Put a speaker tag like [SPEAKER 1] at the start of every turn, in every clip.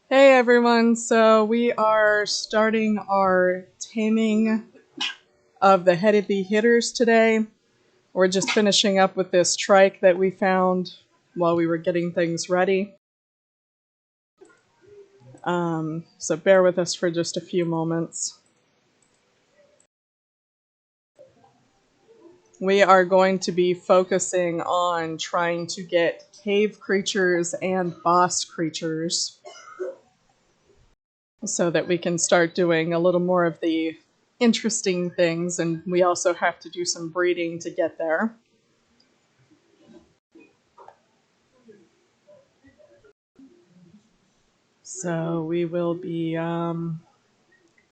[SPEAKER 1] Hey everyone, so we are starting our taming of the heady hitters today. We're just finishing up with this trike that we found while we were getting things ready. So bear with us for just a few moments. We are going to be focusing on trying to get cave creatures and boss creatures so that we can start doing a little more of the interesting things, and we also have to do some breeding to get there. So we will be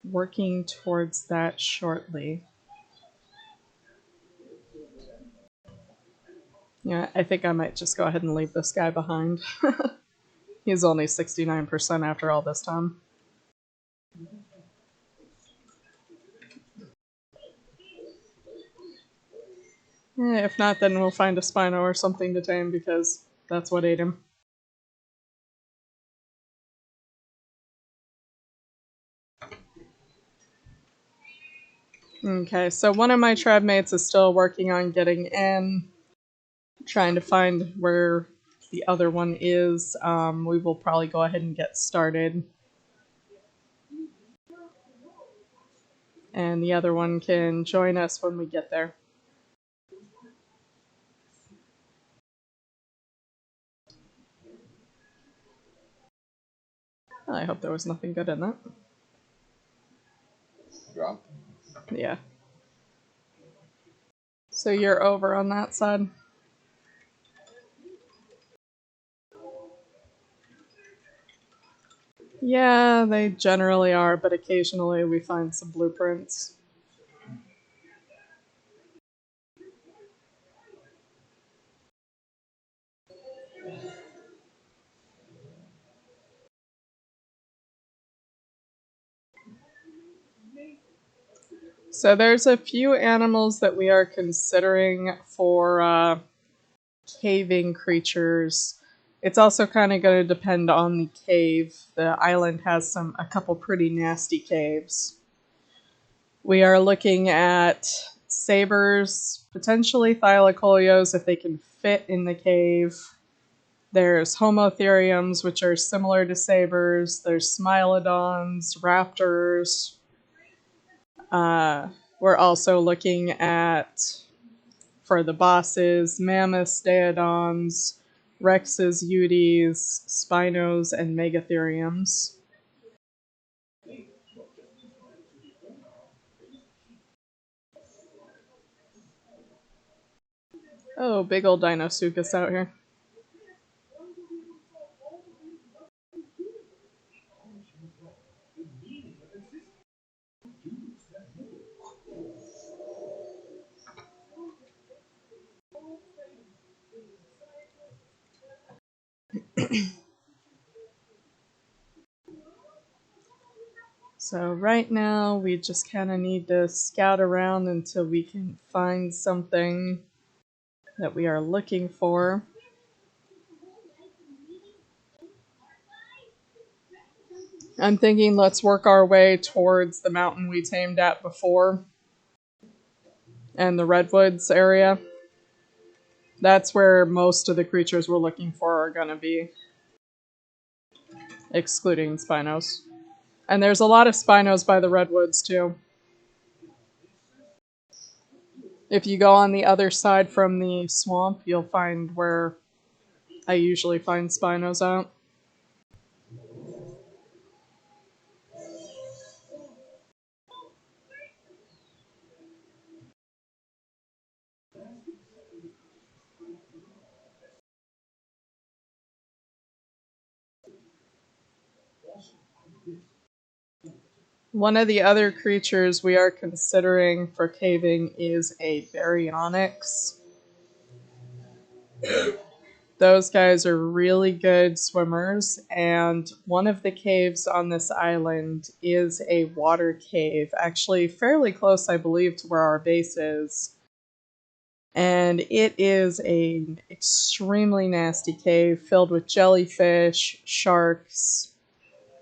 [SPEAKER 1] working towards that shortly. Yeah, I think I might just go ahead and leave this guy behind. He's only 69% after all this time. If not, then we'll find a Spino or something to tame because that's what ate him. Okay, so one of my tribe mates is still working on getting in, trying to find where the other one is. We will probably go ahead and get started. And the other one can join us when we get there. I hope there was nothing good in that.
[SPEAKER 2] Drop.
[SPEAKER 1] Yeah. So you're over on that side? Yeah, they generally are, but occasionally we find some blueprints. So there's a few animals that we are considering for caving creatures. It's also kind of going to depend on the cave. The island has a couple pretty nasty caves. We are looking at sabers, potentially thylacolios if they can fit in the cave. There's homotheriums, which are similar to sabers. There's smilodons, raptors. We're also looking at, for the bosses, mammoths, daeodons, rexes, euties, spinos, and megatheriums. Oh, big old Dinosuchus out here. So right now, we just kind of need to scout around until we can find something that we are looking for. I'm thinking let's work our way towards the mountain we tamed at before and the redwoods area. That's where most of the creatures we're looking for are going to be, excluding spinos. And there's a lot of spinos by the redwoods too. If you go on the other side from the swamp, you'll find where I usually find spinos out. One of the other creatures we are considering for caving is a baryonyx. Those guys are really good swimmers, and one of the caves on this island is a water cave, actually fairly close, I believe, to where our base is. And it is an extremely nasty cave filled with jellyfish, sharks,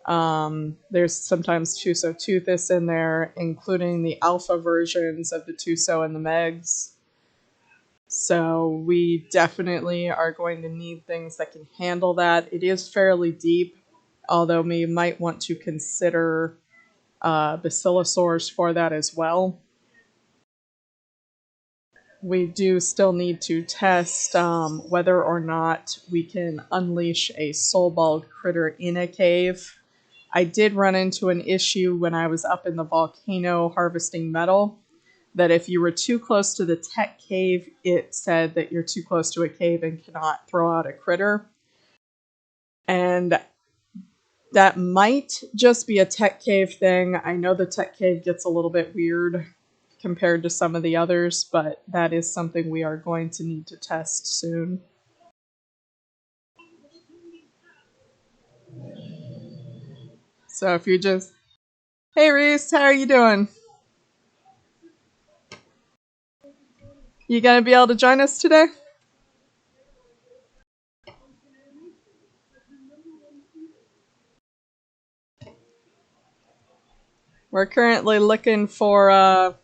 [SPEAKER 1] There's sometimes Tusoteuthis in there, including the alpha versions of the Tuso and the Megs. So we definitely are going to need things that can handle that. It is fairly deep, although we might want to consider basilosaurs for that as well. We do still need to test whether or not we can unleash a soul-balled critter in a cave. I did run into an issue when I was up in the volcano harvesting metal, that if you were too close to the tech cave, it said that you're too close to a cave and cannot throw out a critter. And that might just be a tech cave thing. I know the tech cave gets a little bit weird compared to some of the others, but that is something we are going to need to test soon. So if you just... Hey Reese, how are you doing? You gonna be able to join us today? We're currently looking for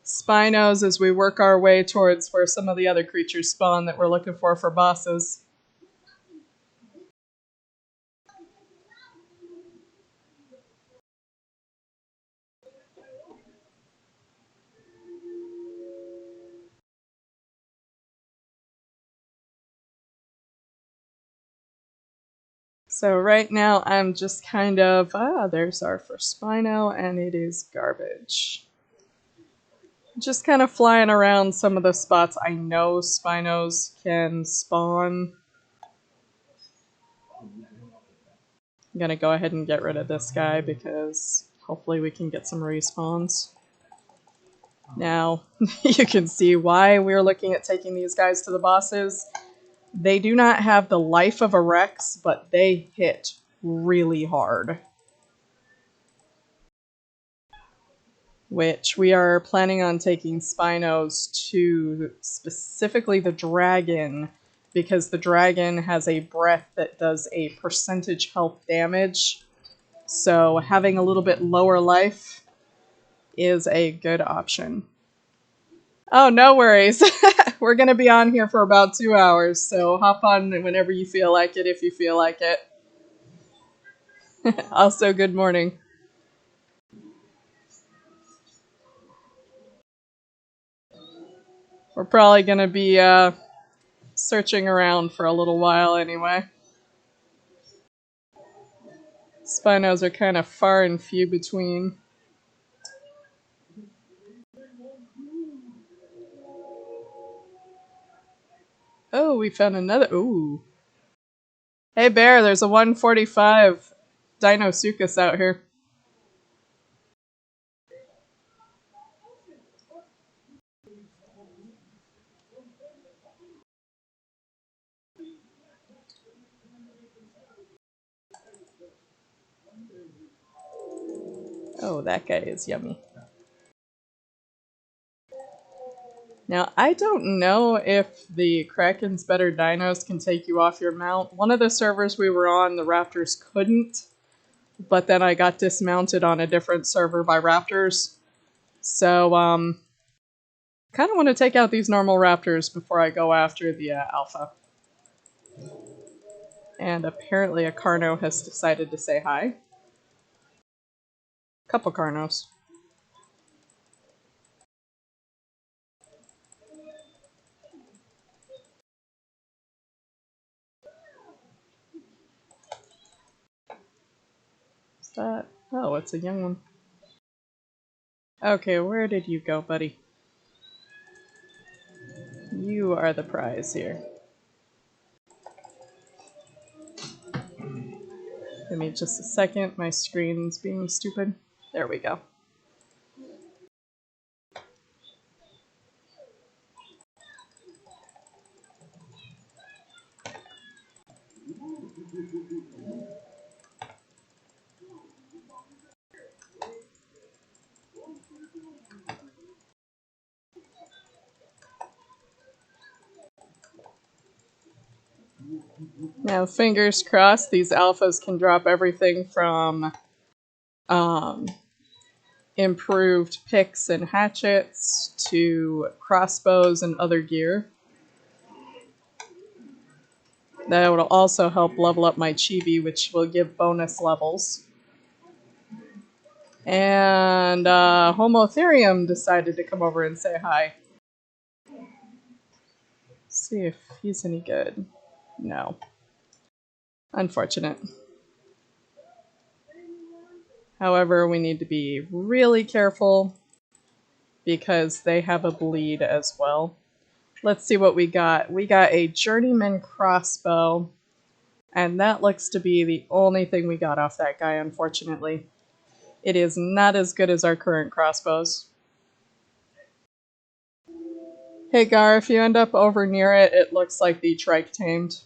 [SPEAKER 1] spinos as we work our way towards where some of the other creatures spawn that we're looking for bosses. So right now I'm just kind of, there's our first spino and it is garbage. Just kind of flying around some of the spots I know spinos can spawn. I'm gonna go ahead and get rid of this guy because hopefully we can get some respawns. Now, you can see why we're looking at taking these guys to the bosses. They do not have the life of a Rex, but they hit really hard. Which we are planning on taking spinos to specifically the dragon, because the dragon has a breath that does a percentage health damage. So having a little bit lower life is a good option. Oh, no worries. We're going to be on here for about 2 hours, so hop on whenever you feel like it, if you feel like it. Also, good morning. We're probably going to be searching around for a little while anyway. Spinos are kind of far and few between. Oh, we found another. Ooh. Hey, Bear, there's a 145 Dinosuchus out here. Oh, that guy is yummy. Now, I don't know if the Kraken's Better Dinos can take you off your mount. One of the servers we were on, the Raptors couldn't, but then I got dismounted on a different server by Raptors. So, kind of want to take out these normal Raptors before I go after the Alpha. And apparently a Carno has decided to say hi. Couple Carnos. What's that? Oh, it's a young one. Okay, where did you go, buddy? You are the prize here. Give me just a second, my screen's being stupid. There we go. Now, fingers crossed, these alphas can drop everything from improved picks and hatchets to crossbows and other gear. That will also help level up my chibi, which will give bonus levels. And Homotherium decided to come over and say hi. See if he's any good. No. Unfortunate. However, we need to be really careful because they have a bleed as well. Let's see what we got. We got a journeyman crossbow, and that looks to be the only thing we got off that guy, unfortunately. It is not as good as our current crossbows. Hey Gar, if you end up over near it, it looks like the trike tamed.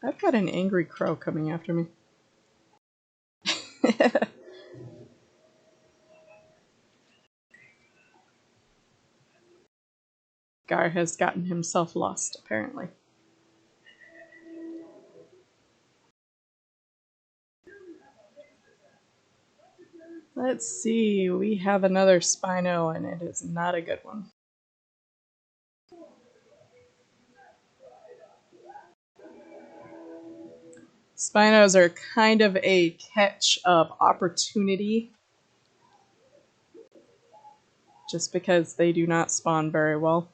[SPEAKER 1] I've got an angry crow coming after me. Gar has gotten himself lost, apparently. Let's see, we have another Spino, and it is not a good one. Spinos are kind of a catch of opportunity, just because they do not spawn very well.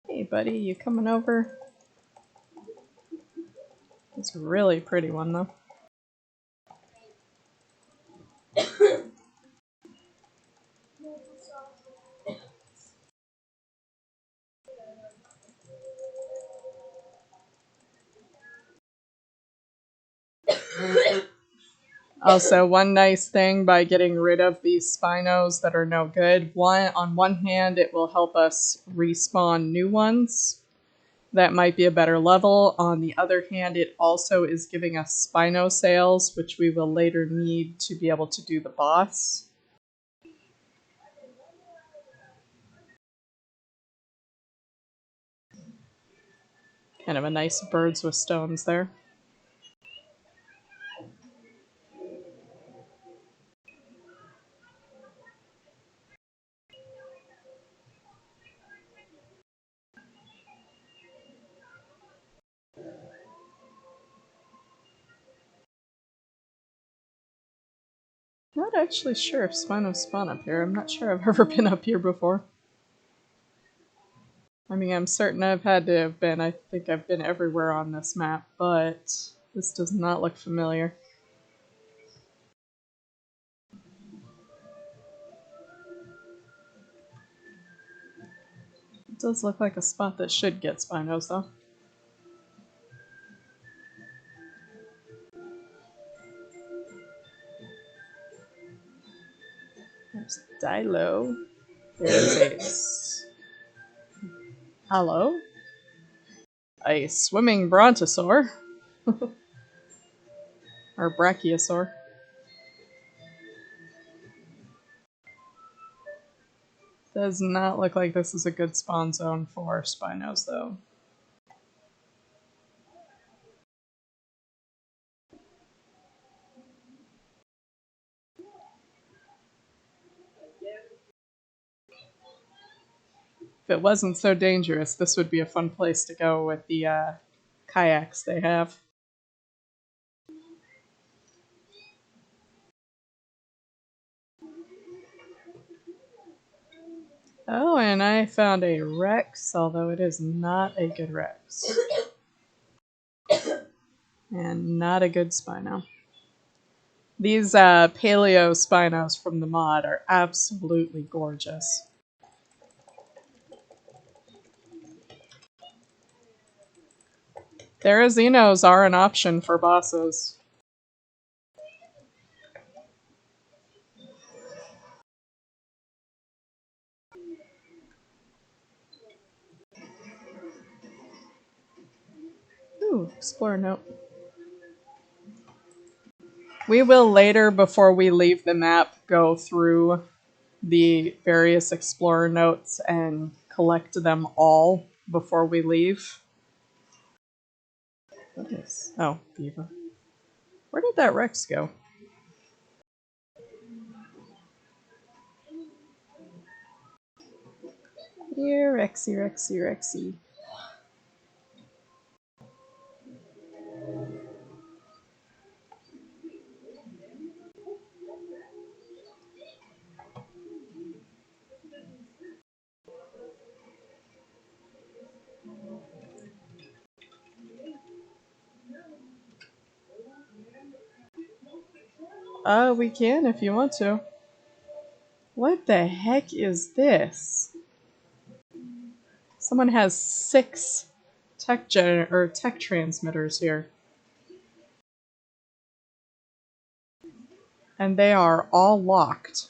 [SPEAKER 1] Hey buddy, you coming over? It's a really pretty one though. Also, one nice thing by getting rid of these Spinos that are no good, on one hand, it will help us respawn new ones that might be a better level. On the other hand, it also is giving us Spino sales, which we will later need to be able to do the boss. Kind of a nice birds with stones there. Not actually sure if Spinos spawn up here. I'm not sure I've ever been up here before. I mean, I'm certain I've had to have been. I think I've been everywhere on this map, but this does not look familiar. It does look like a spot that should get Spinos, though. There's Dilo. There's a... Hello? A swimming brontosaur. Or brachiosaur. Does not look like this is a good spawn zone for Spinos, though. If it wasn't so dangerous, this would be a fun place to go with the kayaks they have. Oh, and I found a Rex, although it is not a good Rex. And not a good Spino. These Paleo Spinos from the mod are absolutely gorgeous. Therazinos are an option for bosses. Ooh, Explorer note. We will later, before we leave the map, go through the various Explorer notes and collect them all before we leave. What is? Oh, beaver. Where did that Rex go? Here, Rexy, Rexy, Rexy. We can if you want to. What the heck is this? Someone has 6 tech transmitters here. And they are all locked.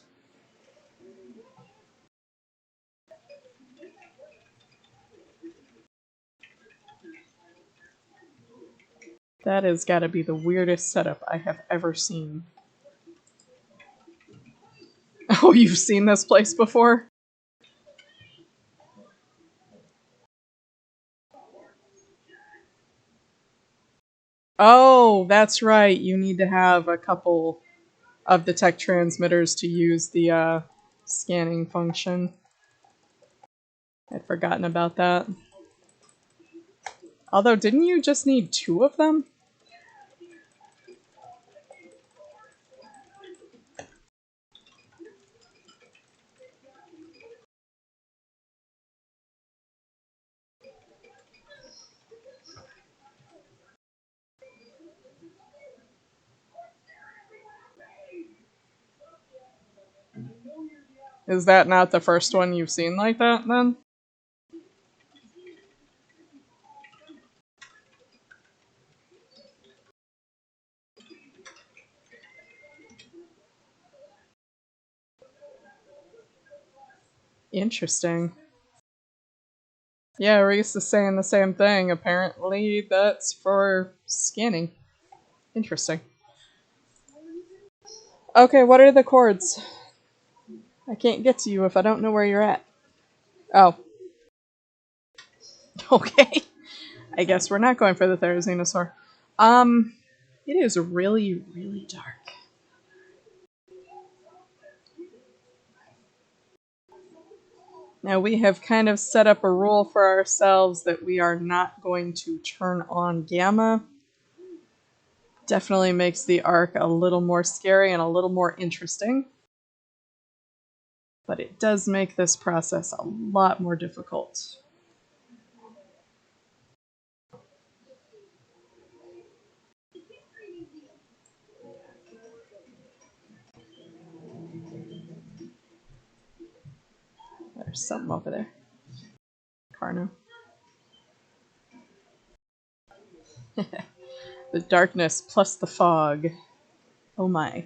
[SPEAKER 1] That has got to be the weirdest setup I have ever seen. Oh, you've seen this place before? Oh, that's right. You need to have a couple of the tech transmitters to use the scanning function. I'd forgotten about that. Although, didn't you just need 2 of them? Is that not the first one you've seen like that, then? Interesting. Yeah, Reese is saying the same thing. Apparently, that's for scanning. Interesting. Okay, what are the chords? I can't get to you if I don't know where you're at. Oh. Okay. I guess we're not going for the Therizinosaur. It is really, really dark. Now we have kind of set up a rule for ourselves that we are not going to turn on gamma. Definitely makes the ARK a little more scary and a little more interesting. But it does make this process a lot more difficult. There's something over there. Carno. The darkness plus the fog. Oh my.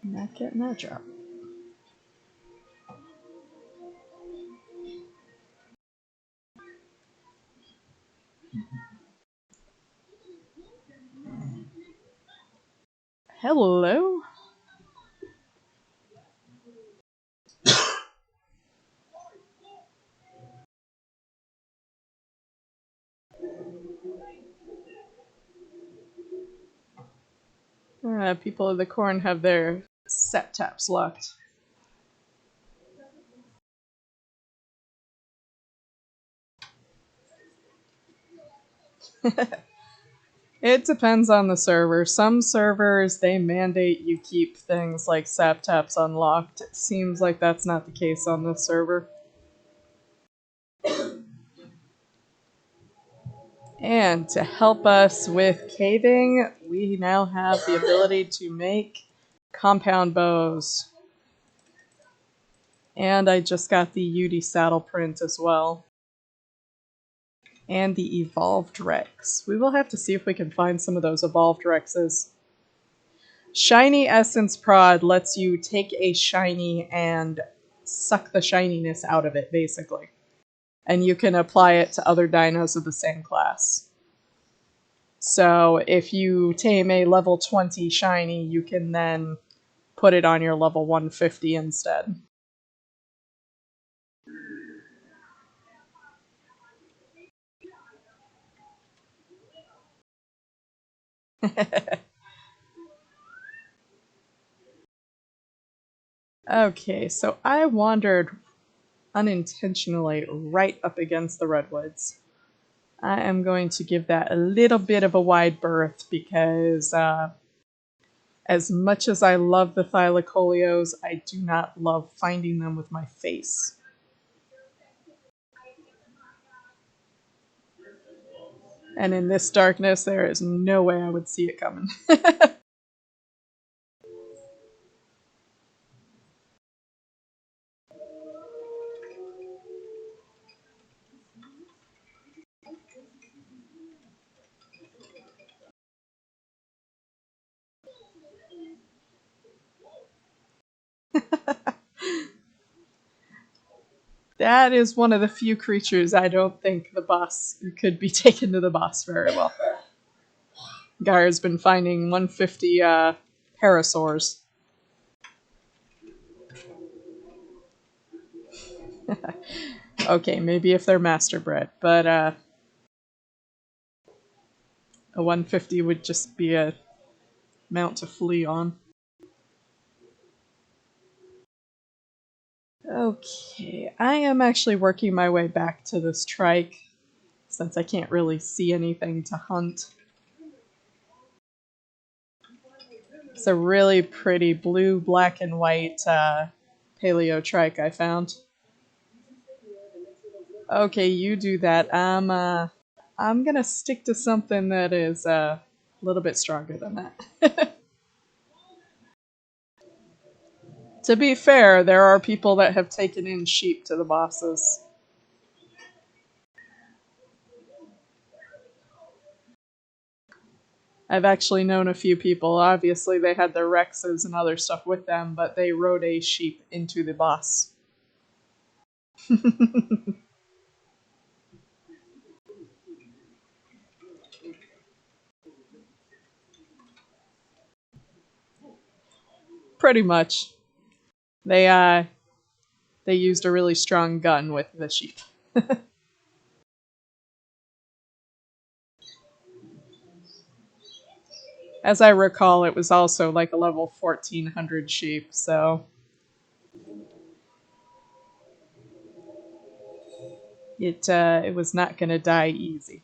[SPEAKER 1] Not getting that drop. Hello? People of the Corn have their set taps locked. It depends on the server. Some servers, they mandate you keep things like sap taps unlocked. It seems like that's not the case on this server. And to help us with caving, we now have the ability to make compound bows. And I just got the Yudi saddle print as well. And the evolved Rex. We will have to see if we can find some of those evolved Rexes. Shiny Essence Prod lets you take a shiny and suck the shininess out of it, basically. And you can apply it to other dinos of the same class. So if you tame a level 20 shiny, you can then put it on your level 150 instead. Okay, so I wandered unintentionally right up against the redwoods. I am going to give that a little bit of a wide berth because as much as I love the thylacoleos, I do not love finding them with my face. And in this darkness, there is no way I would see it coming. That is one of the few creatures I don't think the boss could be taken to the boss very well. Guyer's been finding 150 parasaurs. Okay, maybe if they're masterbred, but a 150 would just be a mount to flee on. Okay, I am actually working my way back to this trike, since I can't really see anything to hunt. It's a really pretty blue, black, and white paleo trike I found. Okay, you do that. I'm gonna stick to something that is a little bit stronger than that. To be fair, there are people that have taken in sheep to the bosses. I've actually known a few people. Obviously, they had their Rexes and other stuff with them, but they rode a sheep into the boss. Pretty much. They used a really strong gun with the sheep. As I recall, it was also like a level 1400 sheep, so it was not gonna die easy.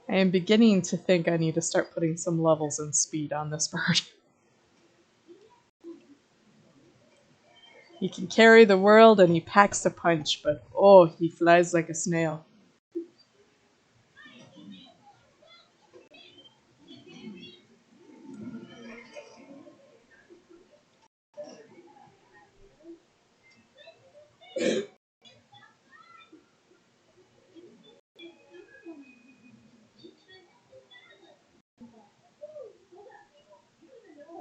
[SPEAKER 1] I am beginning to think I need to start putting some levels and speed on this bird. He can carry the world and he packs a punch, but oh, he flies like a snail.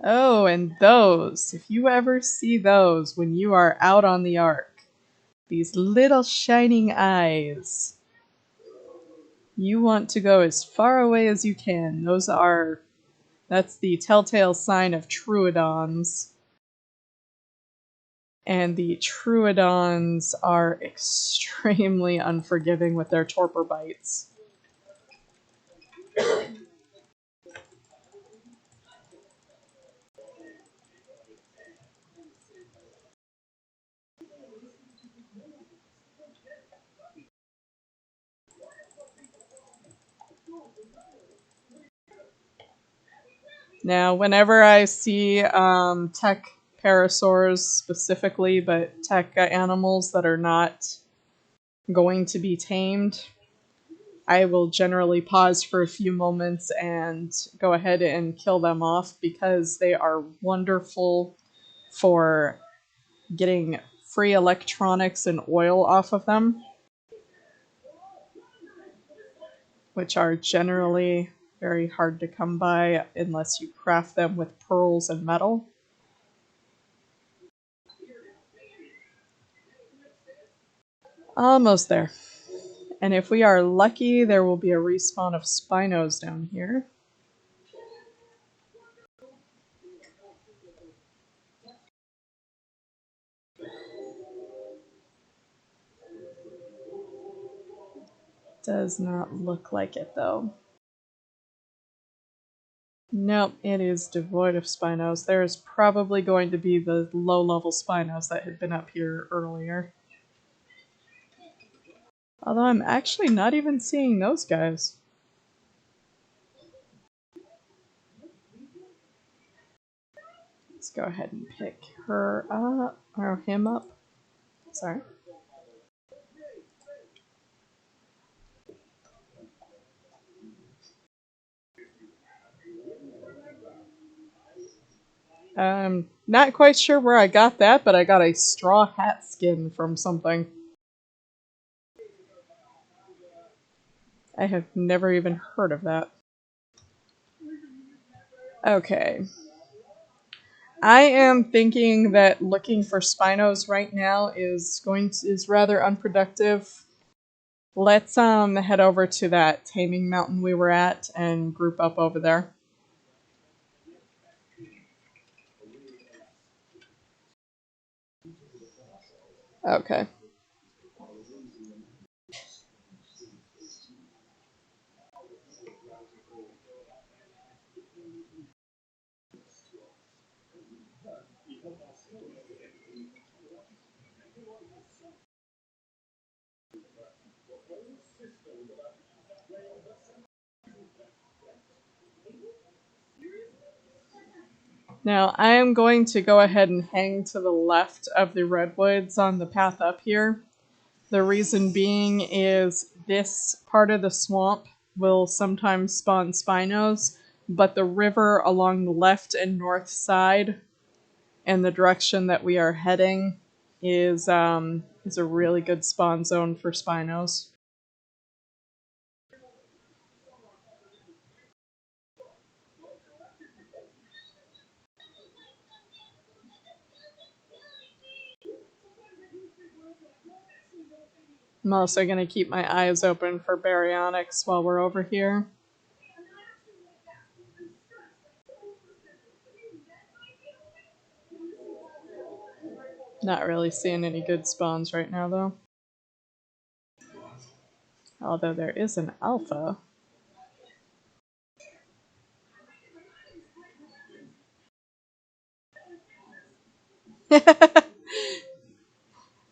[SPEAKER 1] Oh, and those, if you ever see those when you are out on the Ark, these little shining eyes, you want to go as far away as you can. That's the telltale sign of Troodons. And the Troodons are extremely unforgiving with their torpor bites. Now, whenever I see tech parasaurs specifically, but tech animals that are not going to be tamed, I will generally pause for a few moments and go ahead and kill them off because they are wonderful for getting free electronics and oil off of them. which are generally very hard to come by unless you craft them with pearls and metal. Almost there. And if we are lucky, there will be a respawn of spinos down here. Does not look like it, though. Nope, it is devoid of spinos. There is probably going to be the low-level spinos that had been up here earlier. Although I'm actually not even seeing those guys. Let's go ahead and pick her up, or him up. Sorry. I'm not quite sure where I got that, but I got a straw hat skin from something. I have never even heard of that. Okay. I am thinking that looking for spinos right now is rather unproductive. Let's head over to that taming mountain we were at and group up over there. Okay. Now, I am going to go ahead and hang to the left of the redwoods on the path up here. The reason being is this part of the swamp will sometimes spawn spinos, but the river along the left and north side and the direction that we are heading is a really good spawn zone for spinos. I'm also going to keep my eyes open for baryonyx while we're over here. Not really seeing any good spawns right now, though. Although there is an alpha.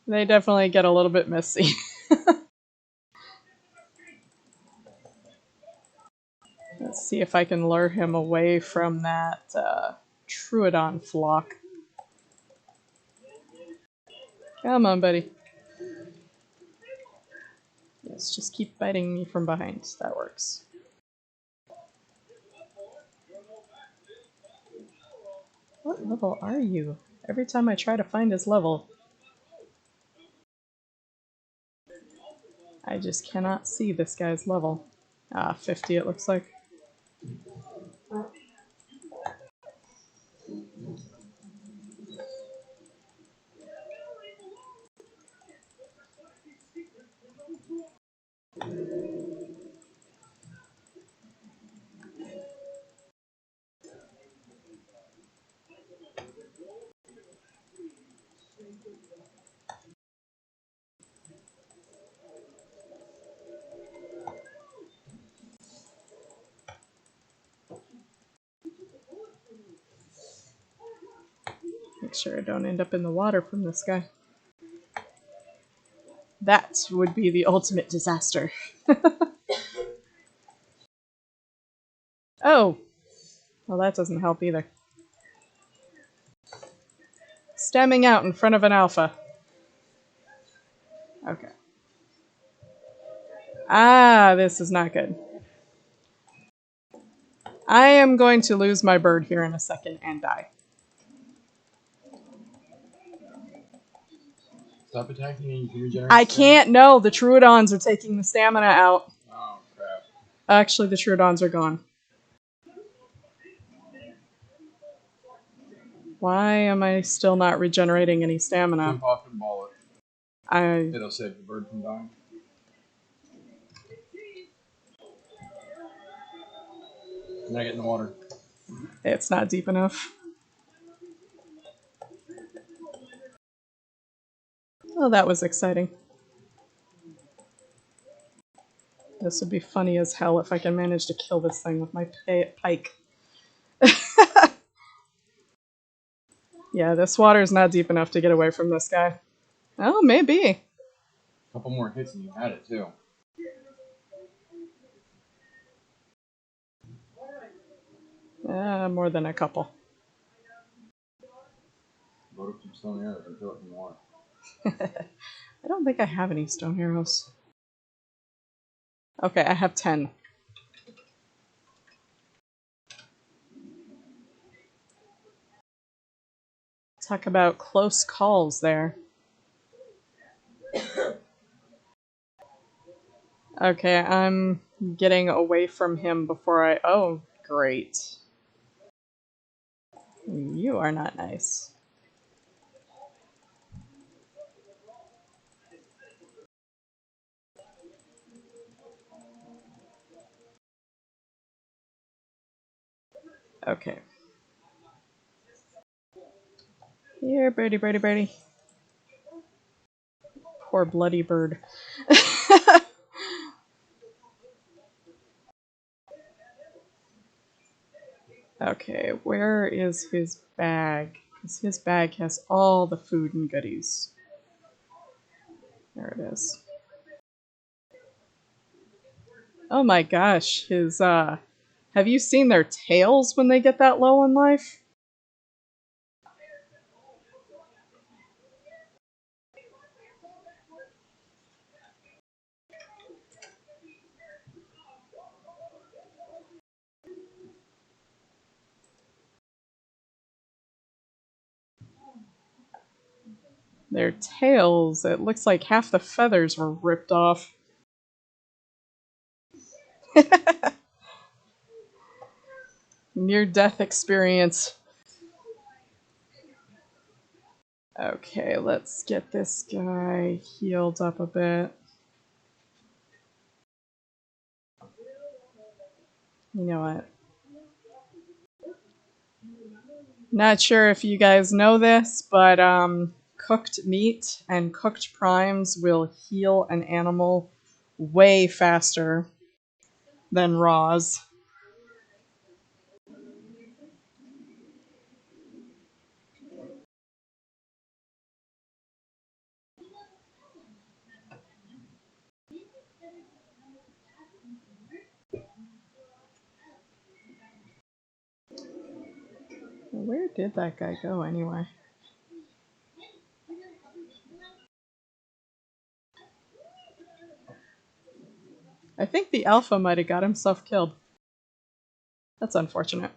[SPEAKER 1] They definitely get a little bit messy. Let's see if I can lure him away from that Troodon flock. Come on, buddy. Yes, just keep biting me from behind. That works. What level are you? Every time I try to find his level, I just cannot see this guy's level. 50 it looks like. Make sure I don't end up in the water from this guy. That would be the ultimate disaster. Oh! Well, that doesn't help either. Stemming out in front of an alpha. Okay. This is not good. I am going to lose my bird here in a second and die.
[SPEAKER 2] Stop attacking and you can regenerate.
[SPEAKER 1] I can't, no, the Troodons are taking the stamina out.
[SPEAKER 2] Oh, crap.
[SPEAKER 1] Actually, the Troodons are gone. Why am I still not regenerating any stamina?
[SPEAKER 2] Jump off and ball it. It'll save the bird from dying. Now get in the water.
[SPEAKER 1] It's not deep enough. Oh, that was exciting. This would be funny as hell if I can manage to kill this thing with my pike. Yeah, this water is not deep enough to get away from this guy. Oh, maybe.
[SPEAKER 2] A couple more hits and you had it too.
[SPEAKER 1] More than a couple.
[SPEAKER 2] Load up some stone arrows and throw it in the water.
[SPEAKER 1] I don't think I have any stone arrows. Okay, I have 10. Talk about close calls there. Okay, I'm getting away from him before I... Oh, great. You are not nice. Okay. Here, birdie, birdie, birdie. Poor bloody bird. Okay, where is his bag? Because his bag has all the food and goodies. There it is. Oh my gosh, have you seen their tails when they get that low in life? Their tails, it looks like half the feathers were ripped off. Near-death experience. Okay, let's get this guy healed up a bit. You know what? Not sure if you guys know this, but cooked meat and cooked primes will heal an animal way faster than raws. Where did that guy go anyway? I think the alpha might have got himself killed. That's unfortunate.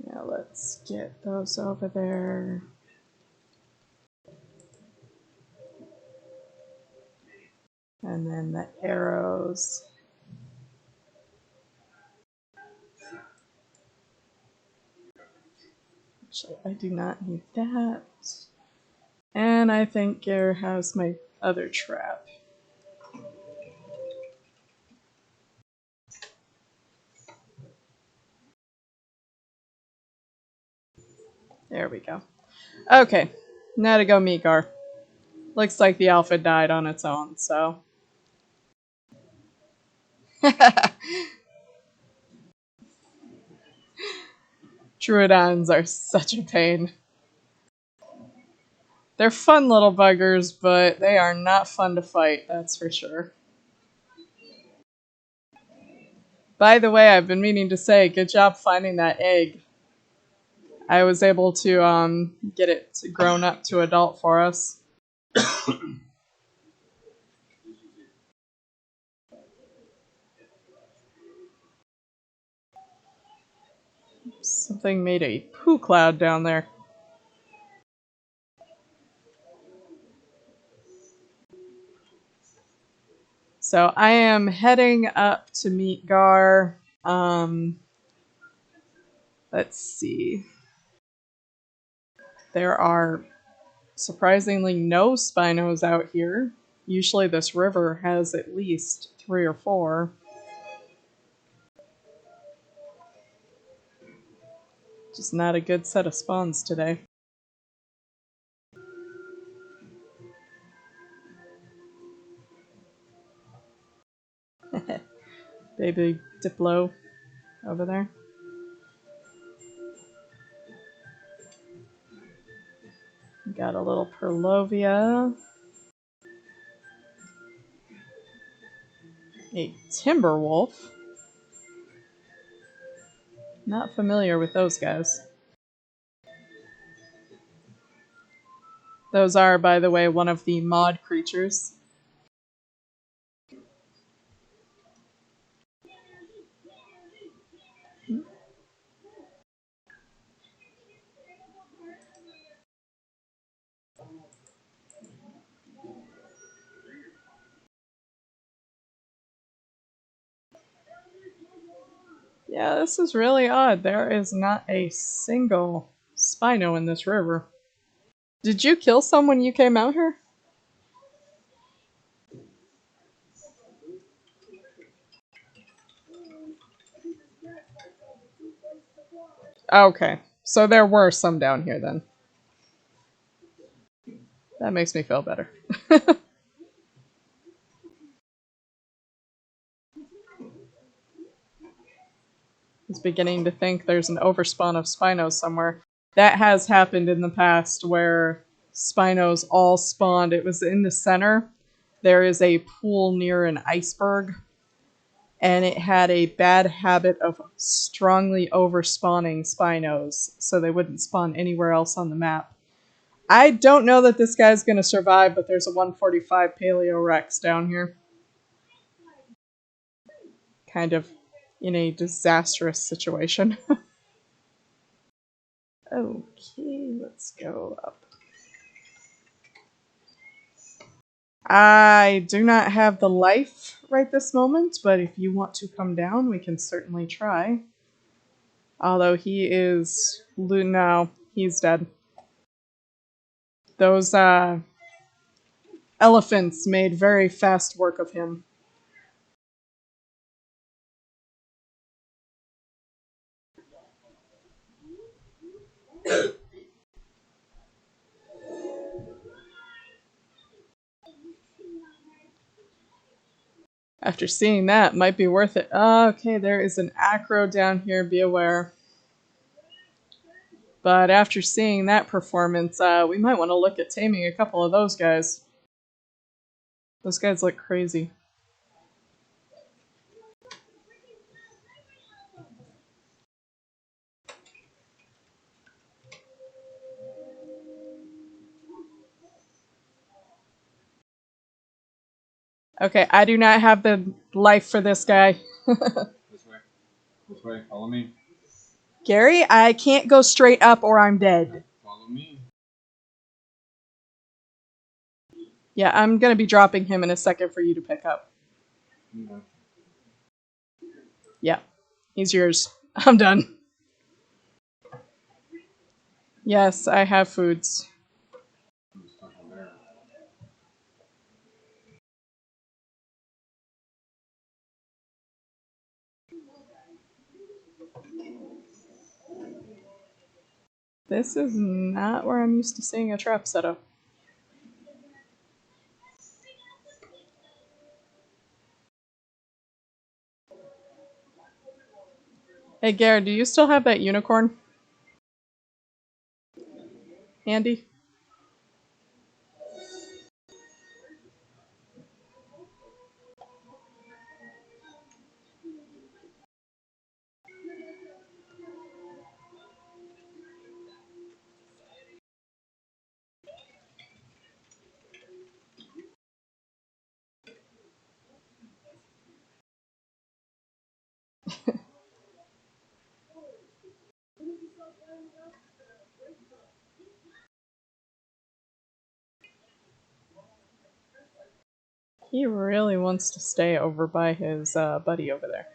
[SPEAKER 1] Now let's get those over there. And then the arrows. Actually, I do not need that. And I think Gare has my other trap. There we go. Okay, now to go meet Gar. Looks like the alpha died on its own, so. Troodons are such a pain. They're fun little buggers, but they are not fun to fight, that's for sure. By the way, I've been meaning to say, good job finding that egg. I was able to get it grown up to adult for us. Something made a poo cloud down there. So I am heading up to meet Gar. Let's see. There are surprisingly no spinos out here. Usually this river has at least 3 or 4. Just not a good set of spawns today. Baby Diplo over there. Got a little Perlovia. A Timberwolf. Not familiar with those guys. Those are, by the way, one of the mod creatures. Yeah, this is really odd. There is not a single Spino in this river. Did you kill some when you came out here? Okay, so there were some down here then. That makes me feel better. I was beginning to think there's an overspawn of Spinos somewhere. That has happened in the past where Spinos all spawned. It was in the center. There is a pool near an iceberg, and it had a bad habit of strongly overspawning Spinos, so they wouldn't spawn anywhere else on the map. I don't know that this guy's going to survive, but there's a 145 Paleo Rex down here. Kind of in a disastrous situation. Okay, let's go up. I do not have the life right this moment, but if you want to come down, we can certainly try. Although he is... no, he's dead. Those elephants made very fast work of him. After seeing that, might be worth it. Okay, there is an acro down here, be aware. But after seeing that performance, we might want to look at taming a couple of those guys. Those guys look crazy. Okay, I do not have the life for this guy.
[SPEAKER 2] This way. This way. Follow me.
[SPEAKER 1] Gary, I can't go straight up or I'm dead.
[SPEAKER 2] Follow me.
[SPEAKER 1] Yeah, I'm gonna be dropping him in a second for you to pick up.
[SPEAKER 2] Okay.
[SPEAKER 1] Yeah, he's yours. I'm done. Yes, I have foods.
[SPEAKER 2] I'm stuck in there.
[SPEAKER 1] This is not where I'm used to seeing a trap setup. Hey, Garrett, do you still have that unicorn? Andy? He really wants to stay over by his buddy over there.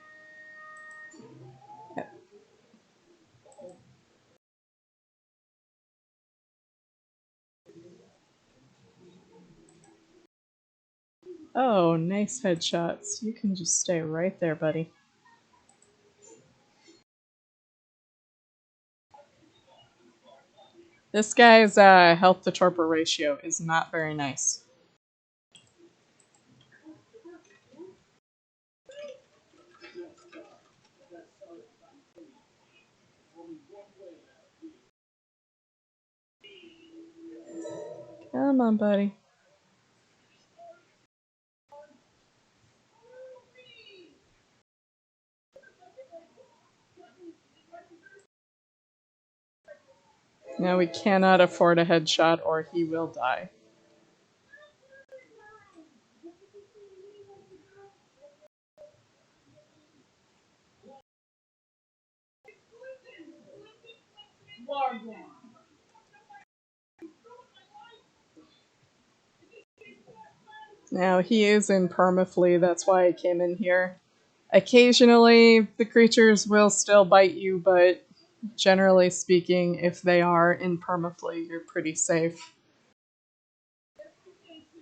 [SPEAKER 1] Oh, nice headshots. You can just stay right there, buddy. This guy's health to torpor ratio is not very nice. Come on, buddy. Now we cannot afford a headshot or he will die. Now he is in permaflee, that's why I came in here. Occasionally the creatures will still bite you, but generally speaking, if they are in permaflee, you're pretty safe.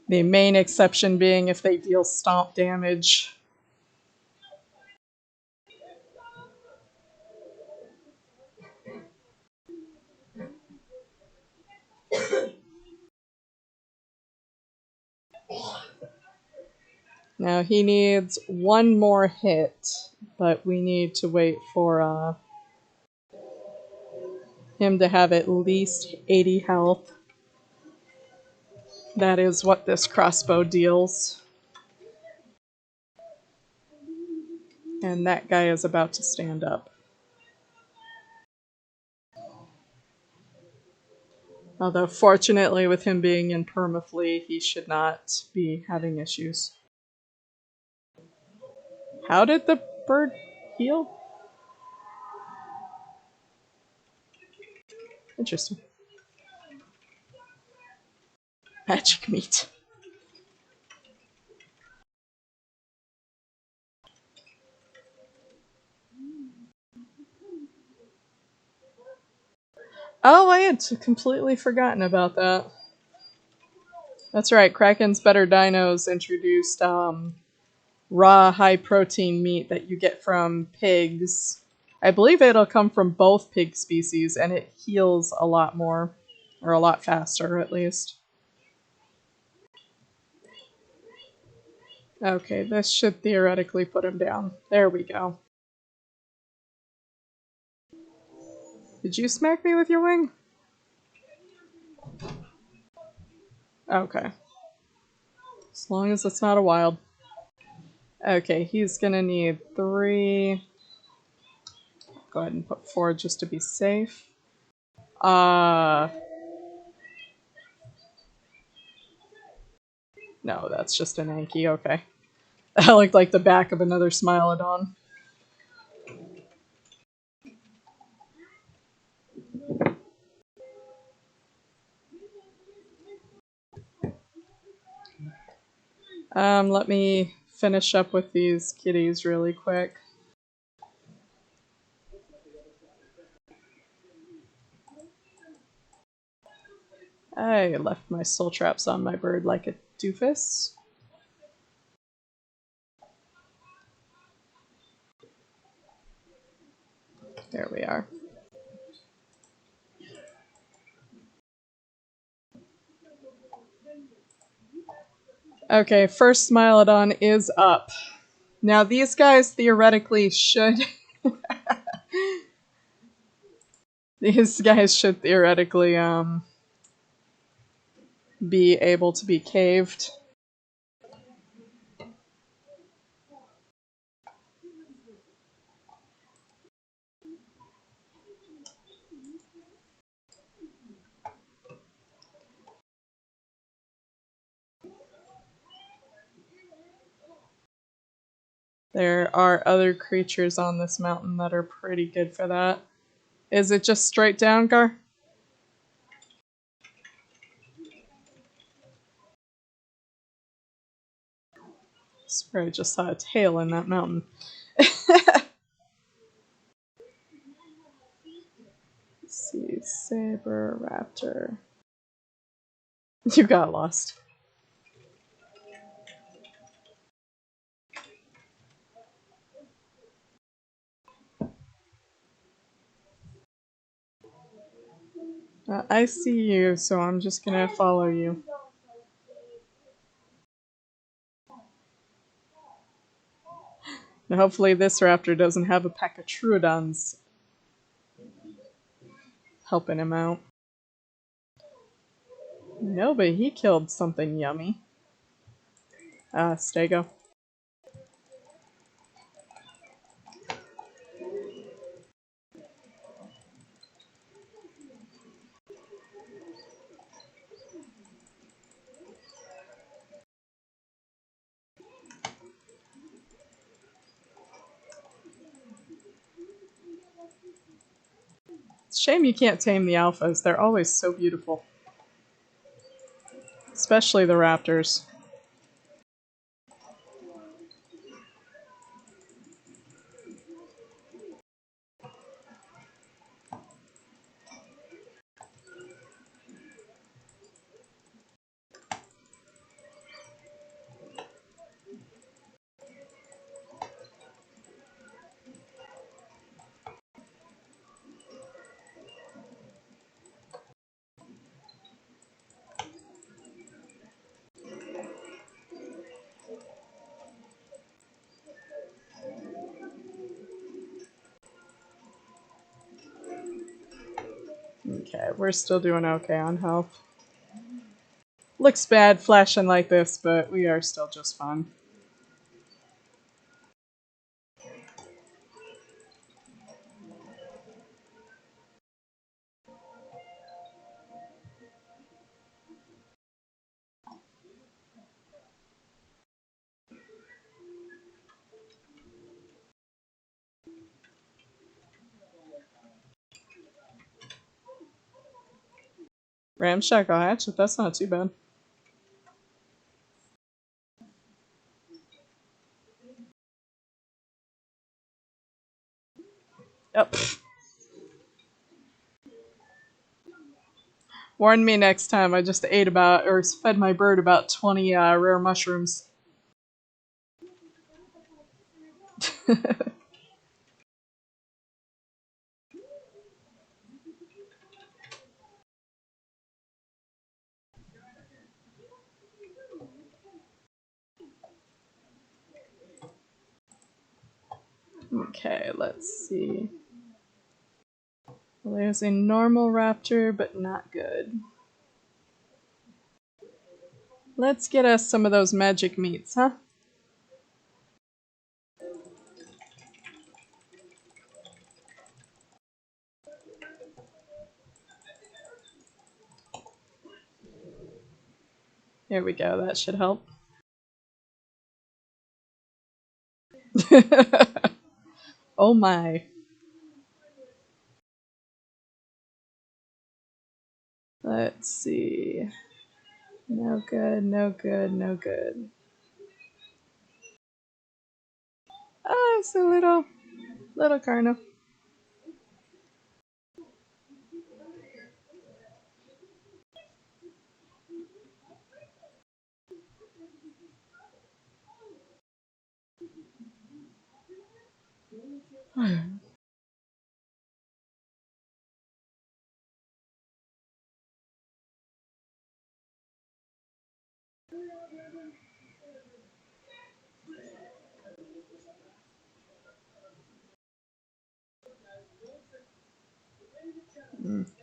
[SPEAKER 1] The main exception being if they deal stomp damage. Now he needs one more hit, but we need to wait for him to have at least 80 health. That is what this crossbow deals. And that guy is about to stand up. Although fortunately with him being in permaflee, he should not be having issues. How did the bird heal? Interesting. Magic meat. Oh, I had completely forgotten about that. That's right, Kraken's Better Dinos introduced raw high-protein meat that you get from pigs. I believe it'll come from both pig species, and it heals a lot more. Or a lot faster, at least. Okay, this should theoretically put him down. There we go. Did you smack me with your wing? Okay. As long as it's not a wild. Okay, he's gonna need 3. Go ahead and put 4 just to be safe. No, that's just an Anki, okay. That looked like the back of another Smilodon. Let me finish up with these kitties really quick. I left my soul traps on my bird like a doofus. There we are. Okay, first Smilodon is up. Now these guys theoretically should... these guys should theoretically, be able to be caved. There are other creatures on this mountain that are pretty good for that. Is it just straight down, Gar? swear I just saw a tail in that mountain. Let's see, saber raptor. You got lost. I see you, so I'm just gonna follow you. Now hopefully this raptor doesn't have a pack of Troodons helping him out. No, but he killed something yummy. Stego. It's a shame you can't tame the alphas. They're always so beautiful. Especially the raptors. Okay, we're still doing okay on health. Looks bad flashing like this, but we are still just fine. Ramshackle hatchet, that's not too bad. Yep. Warn me next time. I just ate about, or fed my bird about 20 rare mushrooms. Okay, let's see. Well, there's a normal raptor, but not good. Let's get us some of those magic meats, huh? Here we go, that should help. Oh my. Let's see. No good, no good, no good. Oh, it's a little Carno.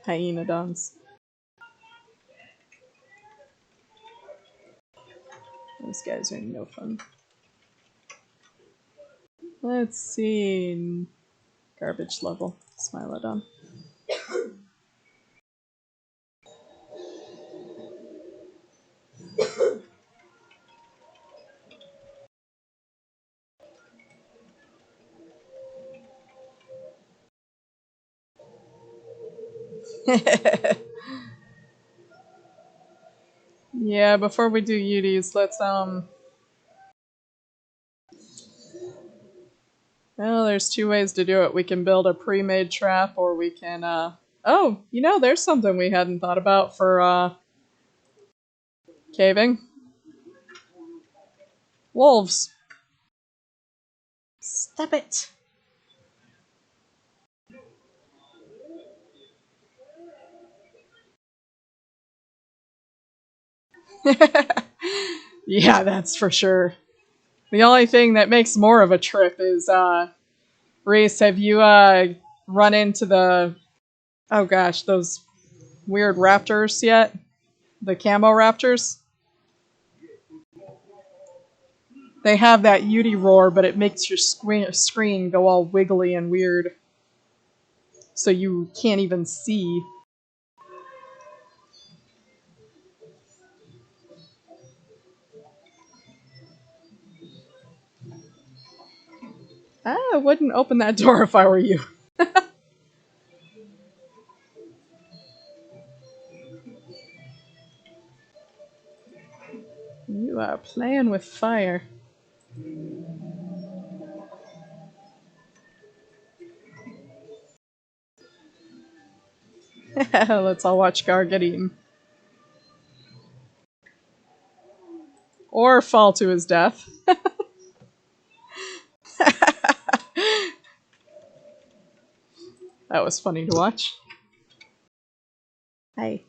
[SPEAKER 1] Hyenodons. Those guys are no fun. Let's see. Garbage level. Smilodon. Yeah, before we do Uties, let's Well, there's two ways to do it. We can build a pre-made trap, or we can, oh, you know, there's something we hadn't thought about for, caving. Wolves. Stop it. Yeah, that's for sure. The only thing that makes more of a trip is, Reese, have you, run into the, oh gosh, those weird raptors yet? The camo raptors? They have that Yudi roar, but it makes your screen go all wiggly and weird. So you can't even see. I wouldn't open that door if I were you. You are playing with fire. Let's all watch Gar get eaten. Or fall to his death. That was funny to watch. Hey.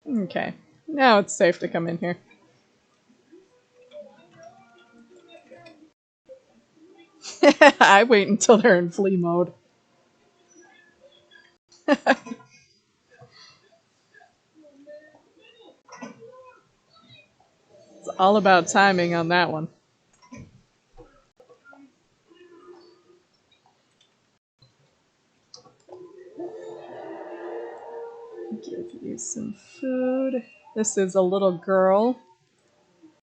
[SPEAKER 1] Okay. Now it's safe to come in here. I wait until they're in flee mode. It's all about timing on that one. Give you some food. This is a little girl.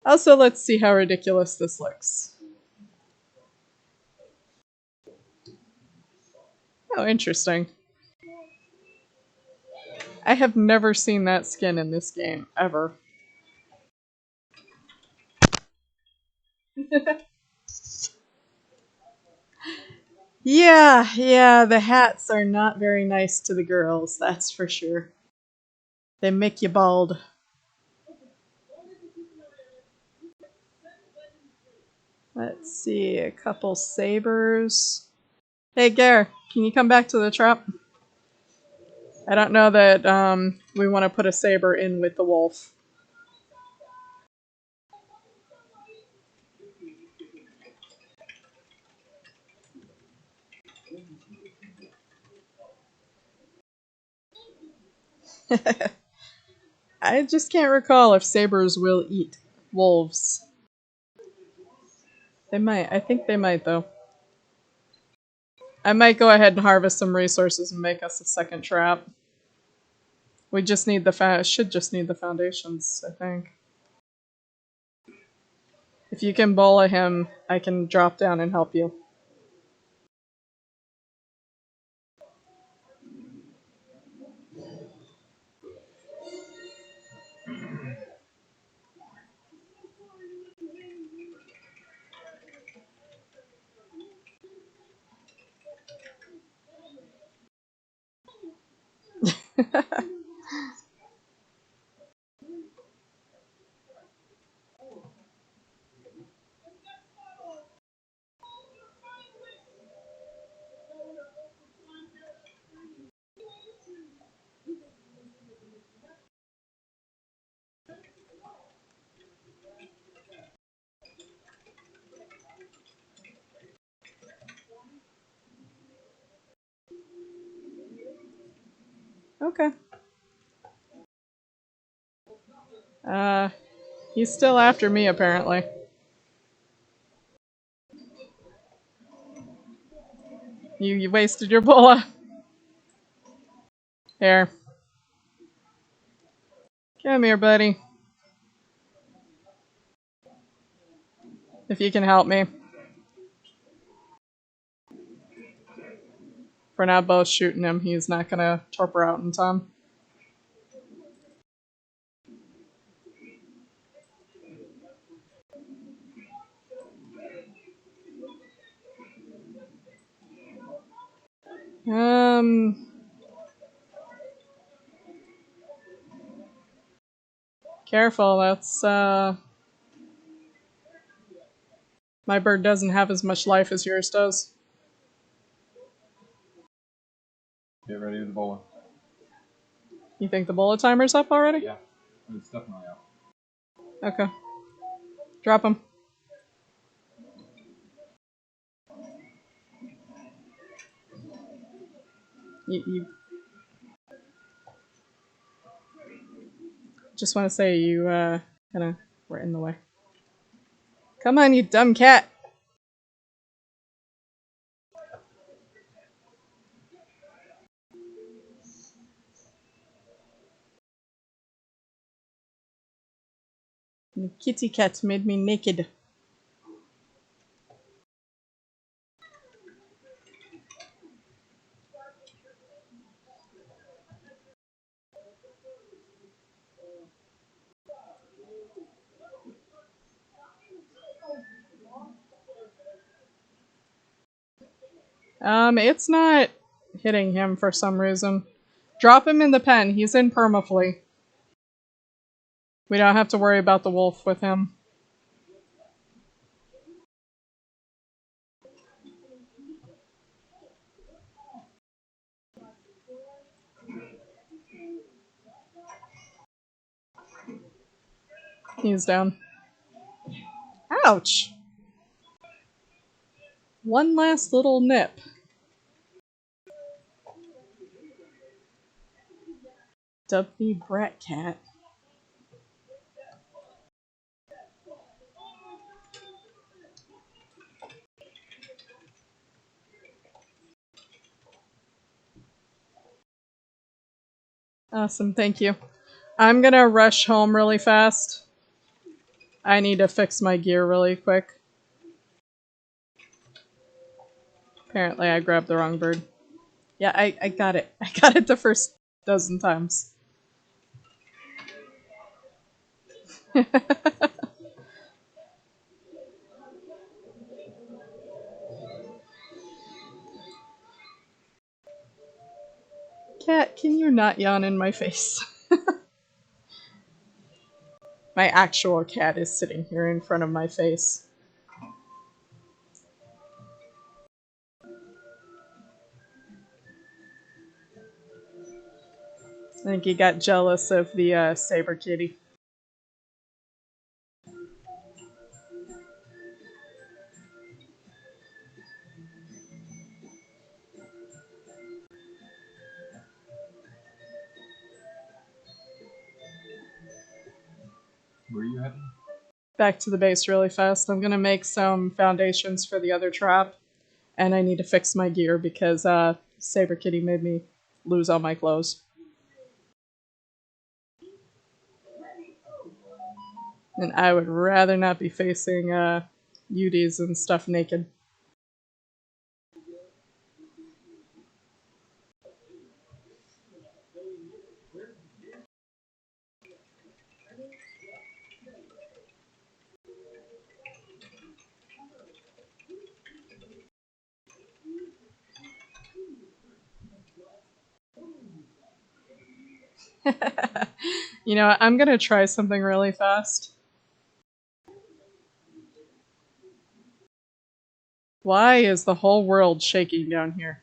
[SPEAKER 1] Also, let's see how ridiculous this looks. Oh, interesting. I have never seen that skin in this game, ever. Yeah, the hats are not very nice to the girls, that's for sure. They make you bald. Let's see, a couple sabers. Hey, Gare, can you come back to the trap? I don't know that we want to put a saber in with the wolf. I just can't recall if sabers will eat wolves. They might. I think they might, though. I might go ahead and harvest some resources and make us a second trap. We just need the should just need the foundations, I think. If you can bola him, I can drop down and help you. Okay. He's still after me, apparently. You wasted your bola. Here. Come here, buddy. If you can help me. We're not both shooting him. He's not gonna torpor out in time. Careful, that's, my bird doesn't have as much life as yours does.
[SPEAKER 2] Get ready to the bowler.
[SPEAKER 1] You think the bullet timer's up already?
[SPEAKER 2] Yeah, it's definitely out.
[SPEAKER 1] Okay. Drop him. You just want to say you, kinda were in the way. Come on, you dumb cat! The kitty cat made me naked. It's not hitting him for some reason. Drop him in the pen. He's in permaflee. We don't have to worry about the wolf with him. He's down. Ouch! One last little nip. W brat cat. Awesome, thank you. I'm gonna rush home really fast. I need to fix my gear really quick. Apparently I grabbed the wrong bird. Yeah, I got it. I got it the first dozen times. Cat, can you not yawn in my face? My actual cat is sitting here in front of my face. I think he got jealous of the saber kitty.
[SPEAKER 2] Where are you heading?
[SPEAKER 1] Back to the base really fast. I'm gonna make some foundations for the other trap, and I need to fix my gear because Saber Kitty made me lose all my clothes. And I would rather not be facing UDs and stuff naked. You know, I'm gonna try something really fast. Why is the whole world shaking down here?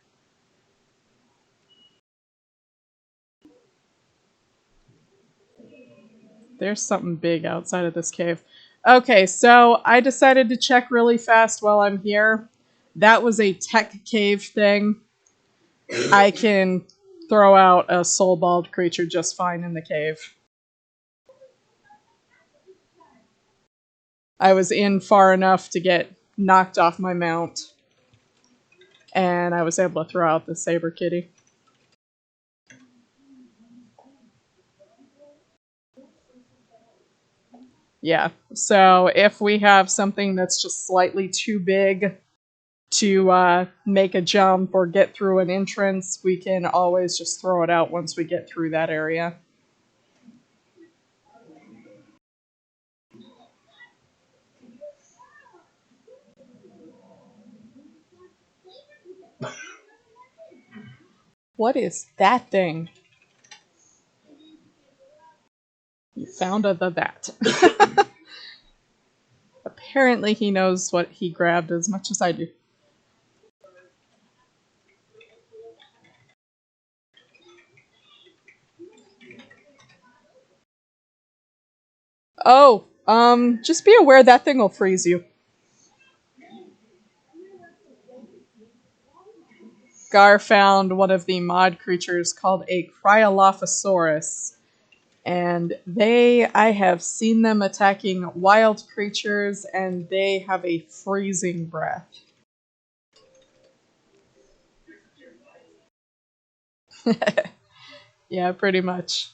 [SPEAKER 1] There's something big outside of this cave. Okay, so I decided to check really fast while I'm here. That was a tech cave thing. I can throw out a soul-balled creature just fine in the cave. I was in far enough to get knocked off my mount, and I was able to throw out the saber kitty. Yeah, so if we have something that's just slightly too big to make a jump or get through an entrance, we can always just throw it out once we get through that area. What is that thing? You found the bat. Apparently he knows what he grabbed as much as I do. Oh, just be aware that thing will freeze you. Gar found one of the mod creatures called a Cryolophosaurus. And I have seen them attacking wild creatures, and they have a freezing breath. Yeah, pretty much.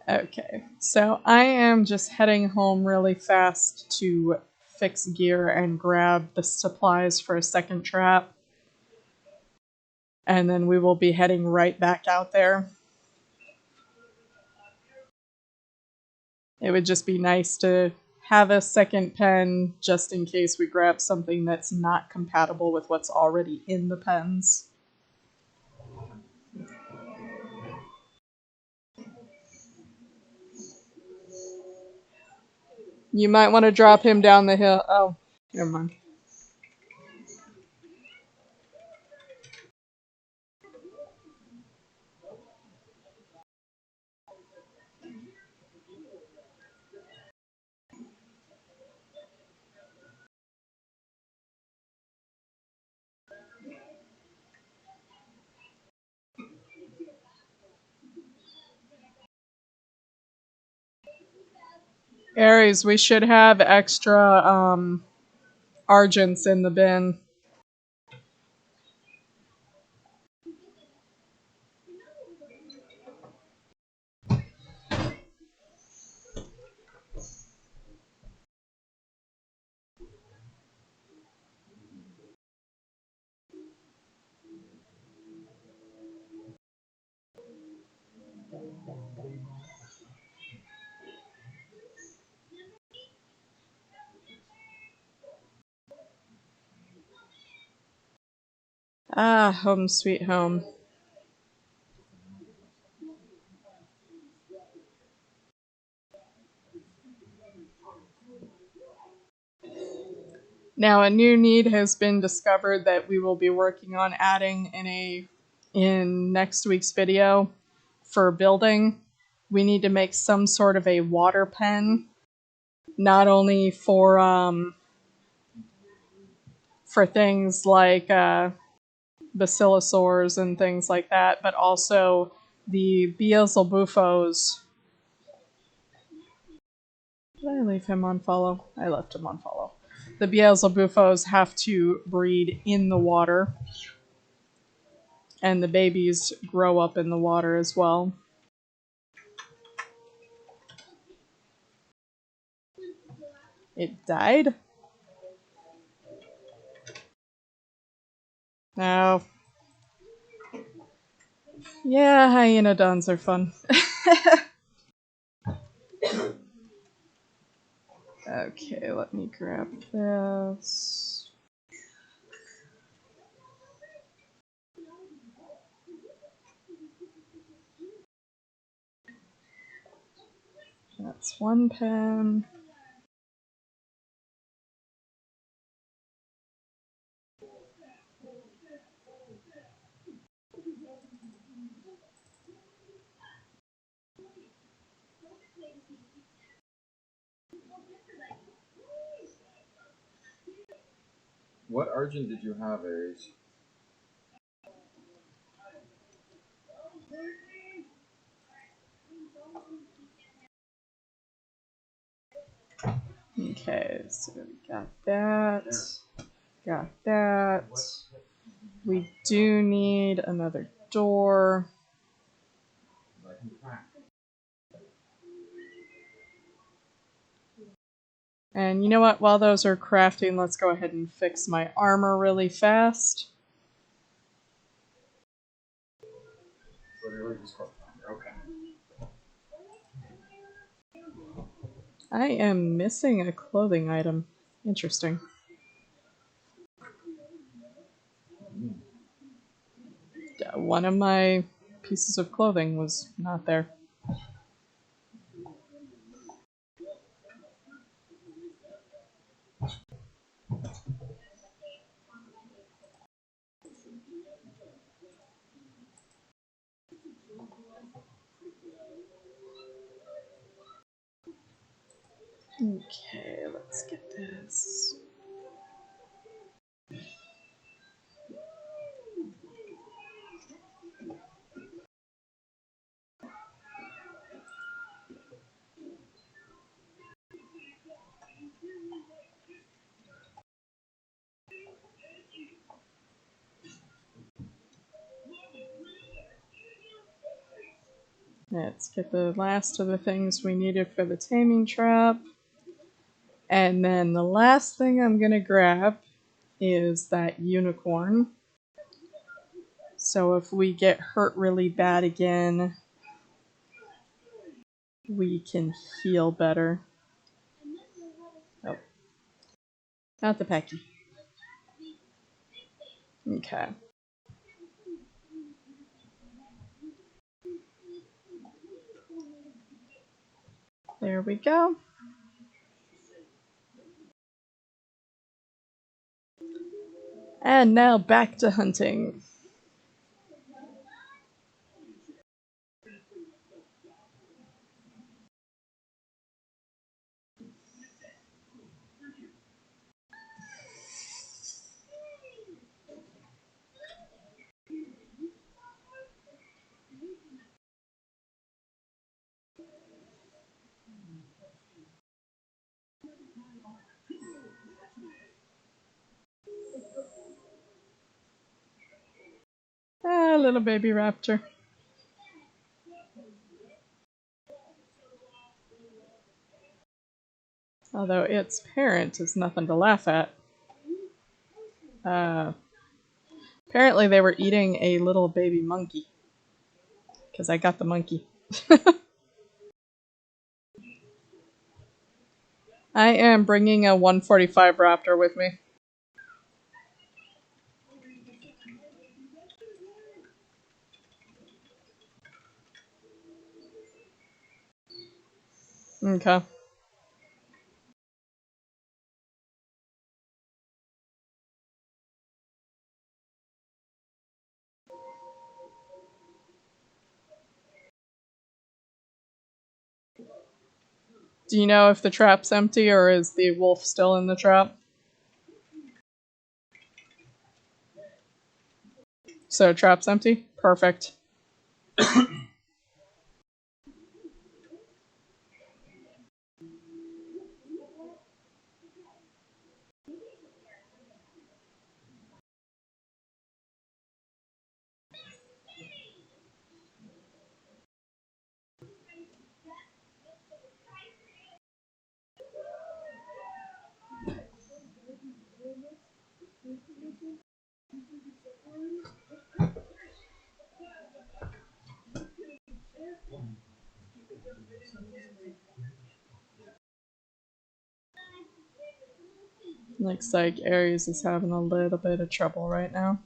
[SPEAKER 1] Okay, so I am just heading home really fast to fix gear and grab the supplies for a second trap. And then we will be heading right back out there. It would just be nice to have a second pen just in case we grab something that's not compatible with what's already in the pens. You might want to drop him down the hill. Oh, never mind. Aries, we should have extra argents in the bin. Ah, home sweet home. Now, a new need has been discovered that we will be working on adding in next week's video for building. We need to make some sort of a water pen, not only for things like basilosaurs and things like that, but also the Beelzebufos. Did I leave him on follow? I left him on follow. The Beelzebufos have to breed in the water, and the babies grow up in the water as well. It died? No. Yeah, hyenodons are fun. Okay, let me grab this. That's one pen.
[SPEAKER 2] What argent did you have, Aries?
[SPEAKER 1] Okay, so we got that. Got that. We do need another door. And you know what? While those are crafting, let's go ahead and fix my armor really fast.
[SPEAKER 2] Okay.
[SPEAKER 1] I am missing a clothing item. Interesting. One of my pieces of clothing was not there. Okay, let's get this. Let's get the last of the things we needed for the taming trap. And then the last thing I'm gonna grab is that unicorn. So if we get hurt really bad again, we can heal better. Oh. Not the Pecky. Okay. There we go. And now back to hunting. Ah, little baby raptor. Although its parent is nothing to laugh at. Apparently they were eating a little baby monkey. Because I got the monkey. I am bringing a 145 raptor with me. Okay. Do you know if the trap's empty or is the wolf still in the trap? So trap's empty? Perfect. Looks like Aries is having a little bit of trouble right now.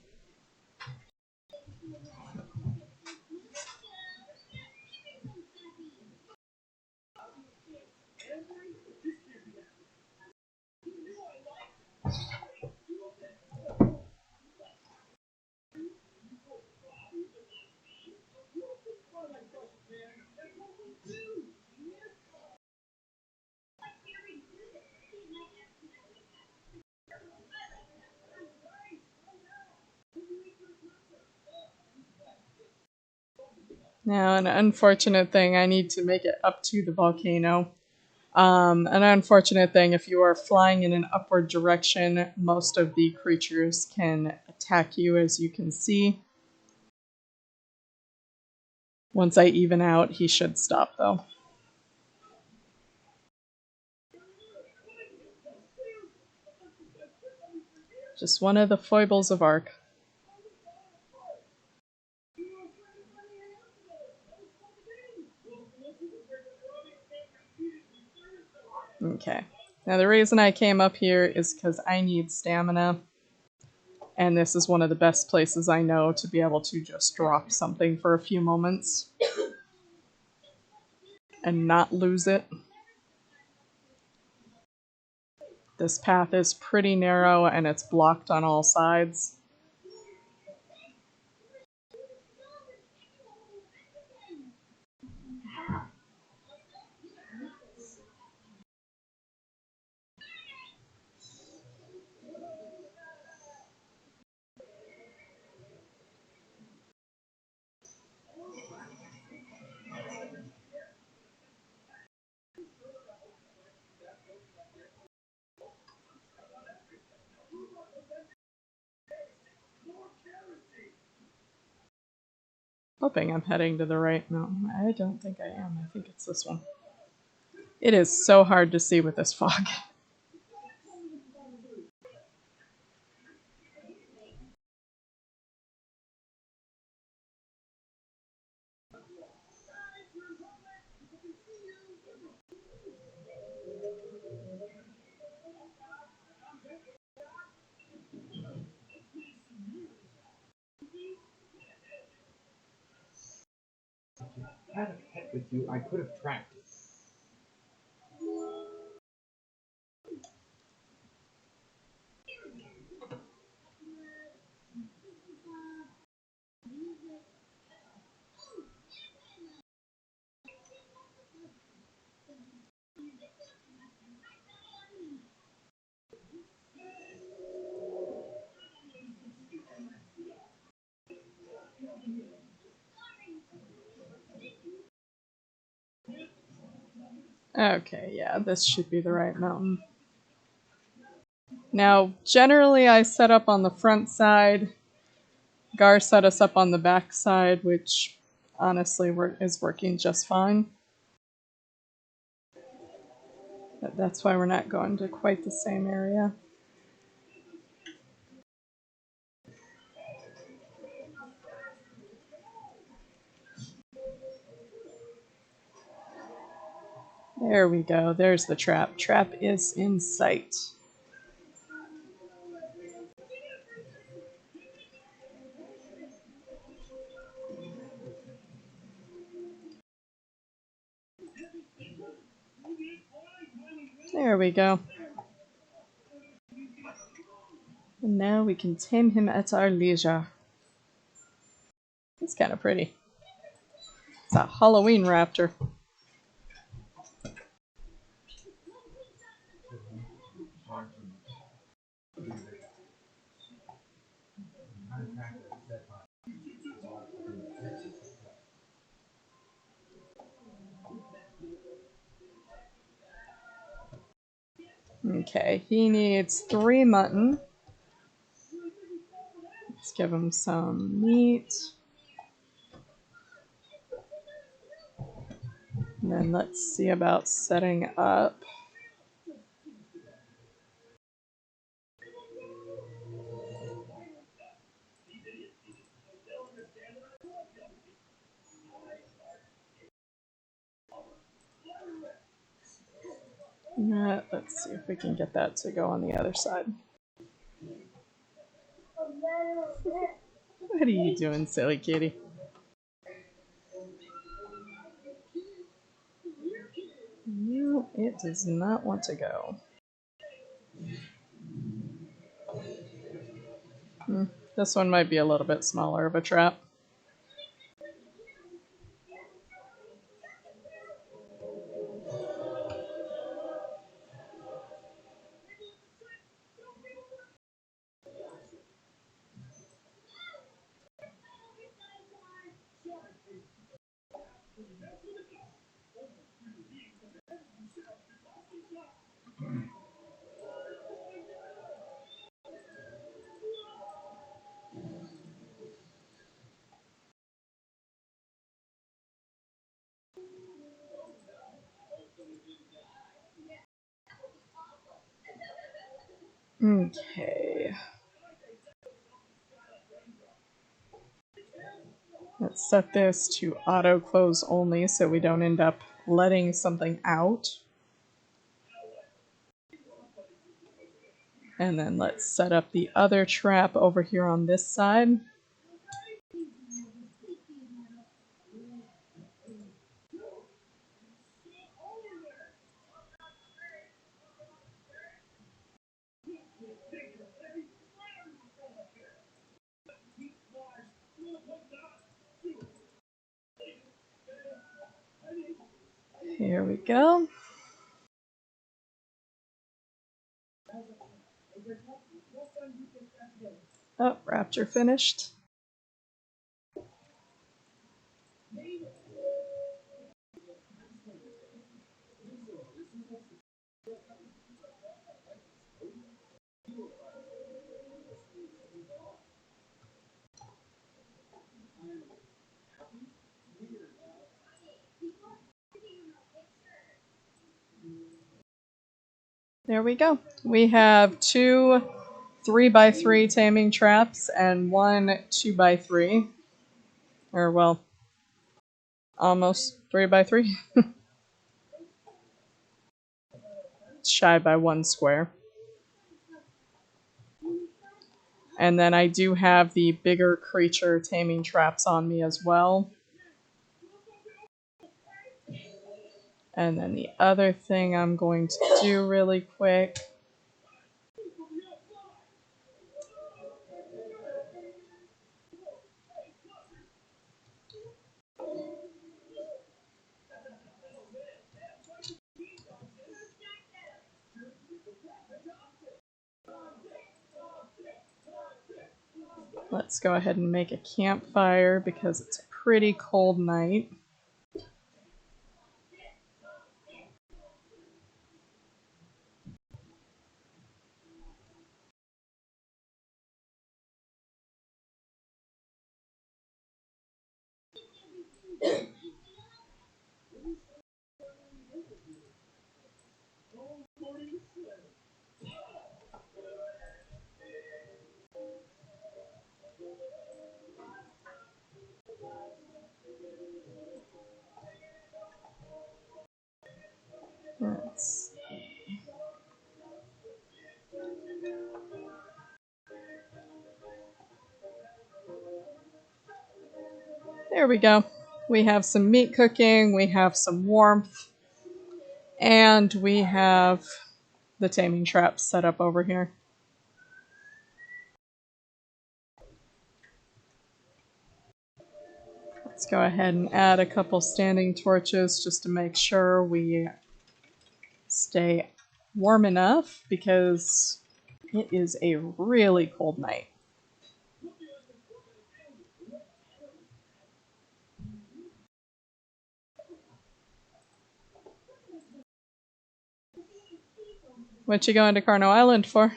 [SPEAKER 1] Now, an unfortunate thing, I need to make it up to the volcano. An unfortunate thing, if you are flying in an upward direction, most of the creatures can attack you, as you can see. Once I even out, he should stop, though. Just one of the foibles of ARK. Okay. Now the reason I came up here is because I need stamina. And this is one of the best places I know to be able to just drop something for a few moments. And not lose it. This path is pretty narrow and it's blocked on all sides. Hoping I'm heading to the right mountain. I don't think I am. I think it's this one. It is so hard to see with this fog.
[SPEAKER 2] If I had a pet with you, I could have tracked it.
[SPEAKER 1] Okay, yeah, this should be the right mountain. Now, generally I set up on the front side. Gar set us up on the back side, which honestly is working just fine. But that's why we're not going to quite the same area. There we go. There's the trap. Trap is in sight. There we go. And now we can tame him at our leisure. He's kind of pretty. It's a Halloween raptor. Okay, he needs 3 mutton. Let's give him some meat. And then let's see about setting up. Let's see if we can get that to go on the other side. What are you doing, silly kitty? No, it does not want to go. This one might be a little bit smaller of a trap. Okay. Let's set this to auto close only so we don't end up letting something out. And then let's set up the other trap over here on this side. Here we go. Oh, raptor finished. There we go. We have 2 3x3 taming traps and 1 2x3. Or, well, almost 3x3. Shy by 1 square. And then I do have the bigger creature taming traps on me as well. And then the other thing I'm going to do really quick. Let's go ahead and make a campfire because it's a pretty cold night. Let's see. There we go. We have some meat cooking, we have some warmth, and we have the taming traps set up over here. Let's go ahead and add a couple standing torches just to make sure we stay warm enough because it is a really cold night. What you going to Carno Island for?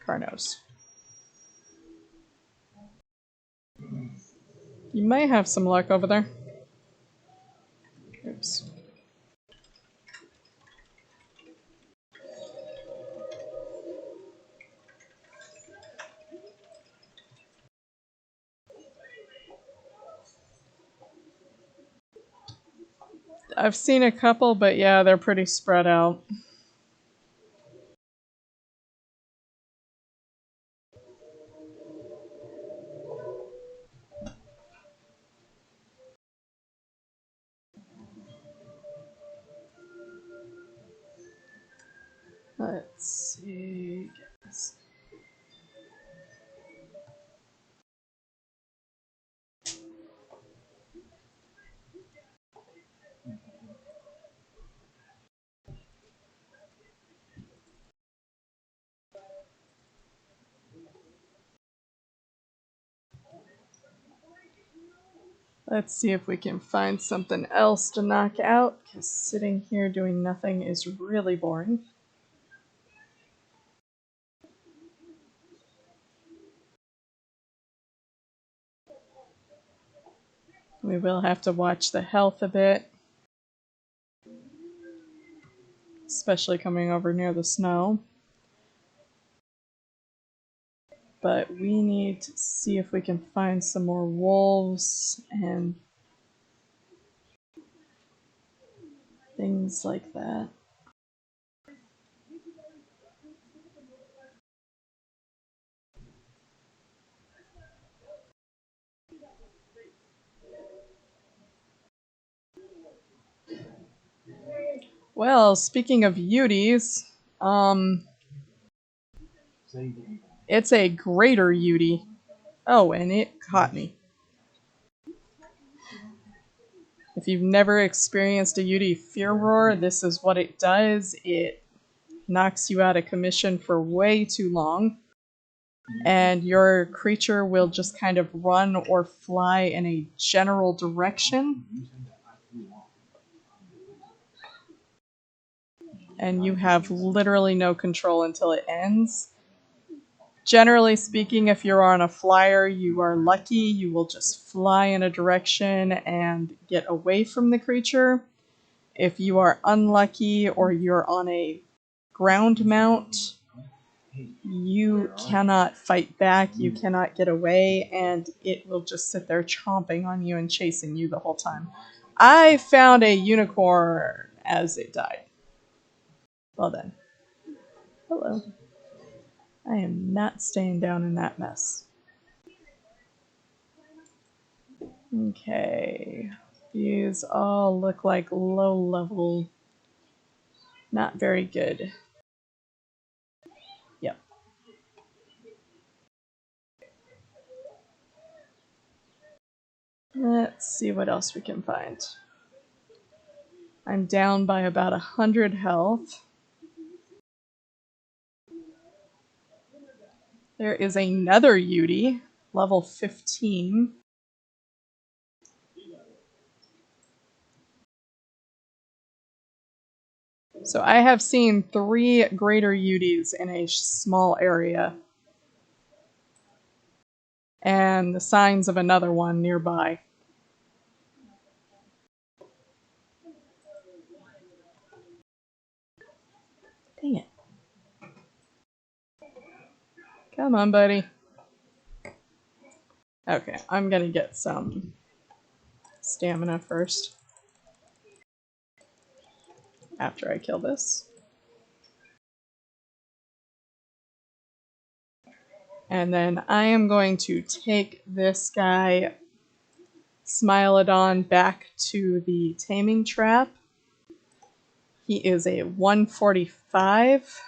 [SPEAKER 1] Carnos. You might have some luck over there. Oops. I've seen a couple, but yeah, they're pretty spread out. Let's see. Let's see if we can find something else to knock out, because sitting here doing nothing is really boring. We will have to watch the health a bit. especially coming over near the snow. But we need to see if we can find some more wolves and things like that. Well, speaking of Uties, it's a greater Utie. Oh, and it caught me. If you've never experienced a Utie Fear Roar, this is what it does. It knocks you out of commission for way too long, and your creature will just kind of run or fly in a general direction, and you have literally no control until it ends. Generally speaking, if you're on a flyer, you are lucky. You will just fly in a direction and get away from the creature. If you are unlucky or you're on a ground mount, you cannot fight back, you cannot get away, and it will just sit there chomping on you and chasing you the whole time. I found a unicorn as it died. Well then. Hello. I am not staying down in that mess. Okay. These all look like low level. Not very good. Yep. Let's see what else we can find. I'm down by about 100 health. There is another Utie, level 15. So I have seen 3 greater Uties in a small area, and the signs of another one nearby. Dang it. Come on, buddy. Okay, I'm gonna get some stamina first, after I kill this. And then I am going to take this guy, Smilodon, back to the taming trap. He is a 145.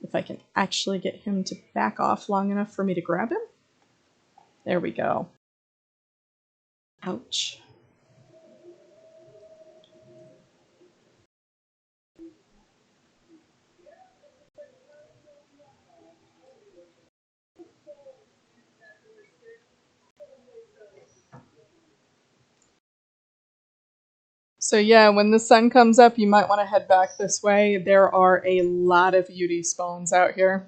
[SPEAKER 1] If I can actually get him to back off long enough for me to grab him. There we go. Ouch. So yeah, when the sun comes up, you might want to head back this way. There are a lot of Utie spawns out here.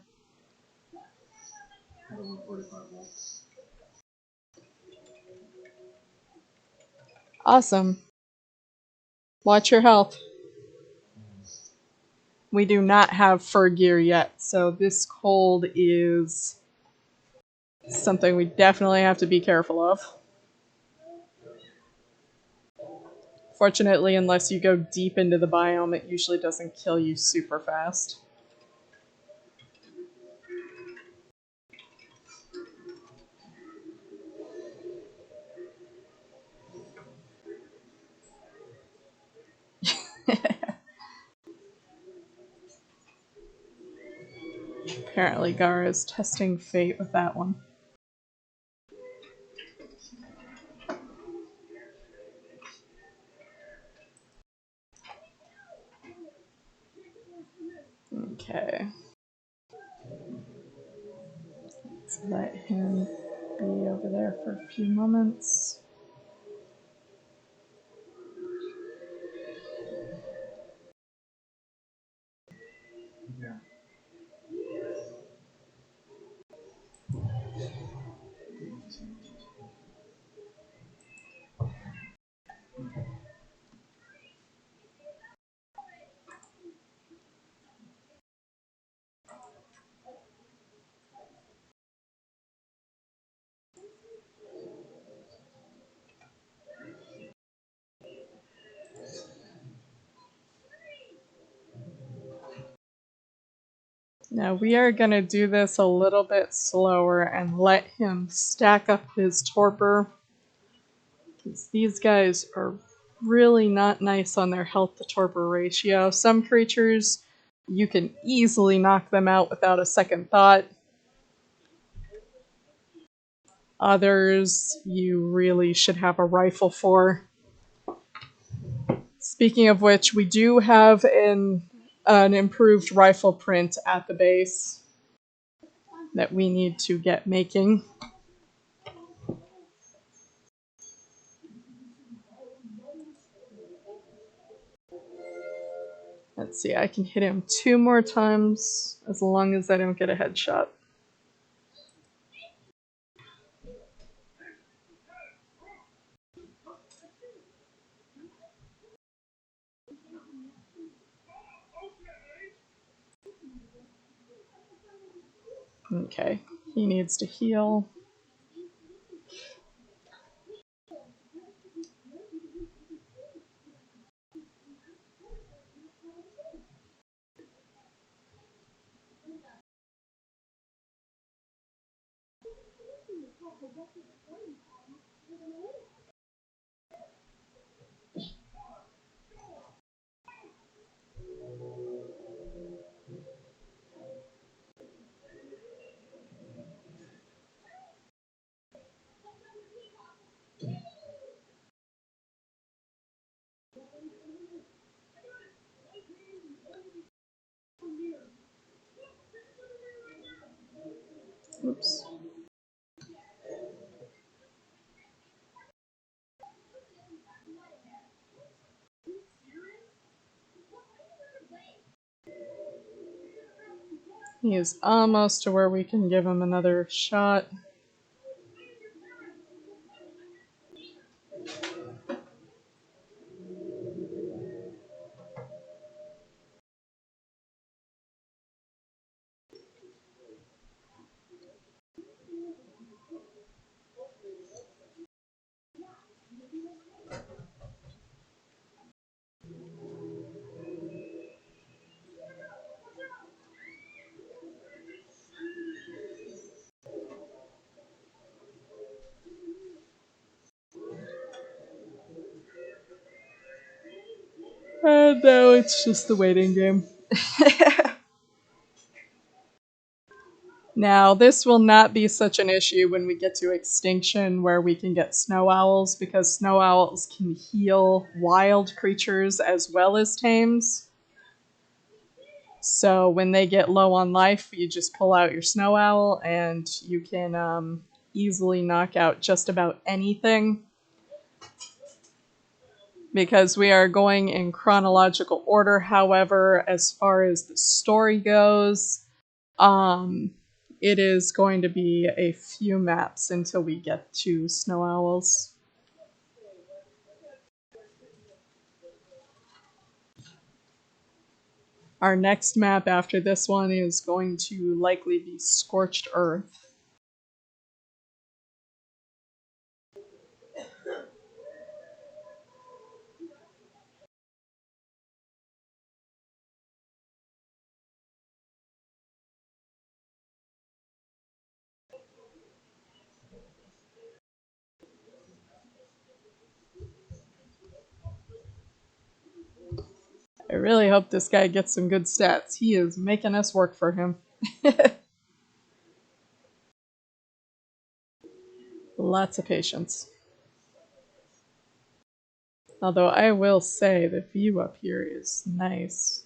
[SPEAKER 1] Awesome. Watch your health. We do not have fur gear yet, so this cold is something we definitely have to be careful of. Fortunately, unless you go deep into the biome, it usually doesn't kill you super fast. Apparently Gar is testing fate with that one. Okay. Let's let him be over there for a few moments.
[SPEAKER 2] Yeah.
[SPEAKER 1] Now we are going to do this a little bit slower and let him stack up his torpor. Because these guys are really not nice on their health to torpor ratio. Some creatures, you can easily knock them out without a second thought. Others, you really should have a rifle for. Speaking of which, we do have an improved rifle print at the base that we need to get making. Let's see, I can hit him 2 more times as long as I don't get a headshot. Okay, he needs to heal. Oops. He is almost to where we can give him another shot. And now it's just the waiting game. Now, this will not be such an issue when we get to extinction where we can get snow owls, because snow owls can heal wild creatures as well as tames. So when they get low on life, you just pull out your snow owl and you can easily knock out just about anything. Because we are going in chronological order, however, as far as the story goes, it is going to be a few maps until we get to snow owls. Our next map after this one is going to likely be Scorched Earth. I really hope this guy gets some good stats. He is making us work for him. Lots of patience. Although I will say the view up here is nice.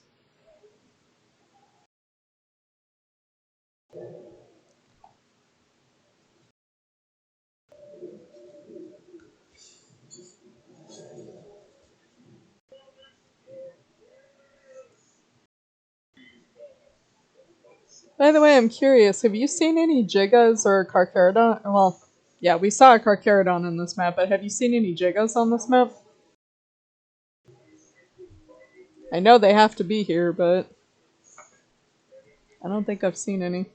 [SPEAKER 1] By the way, I'm curious, have you seen any Gigas or Carcharodon? Well, yeah, we saw a Carcharodon on this map, but have you seen any Gigas on this map? I know they have to be here, but I don't think I've seen any.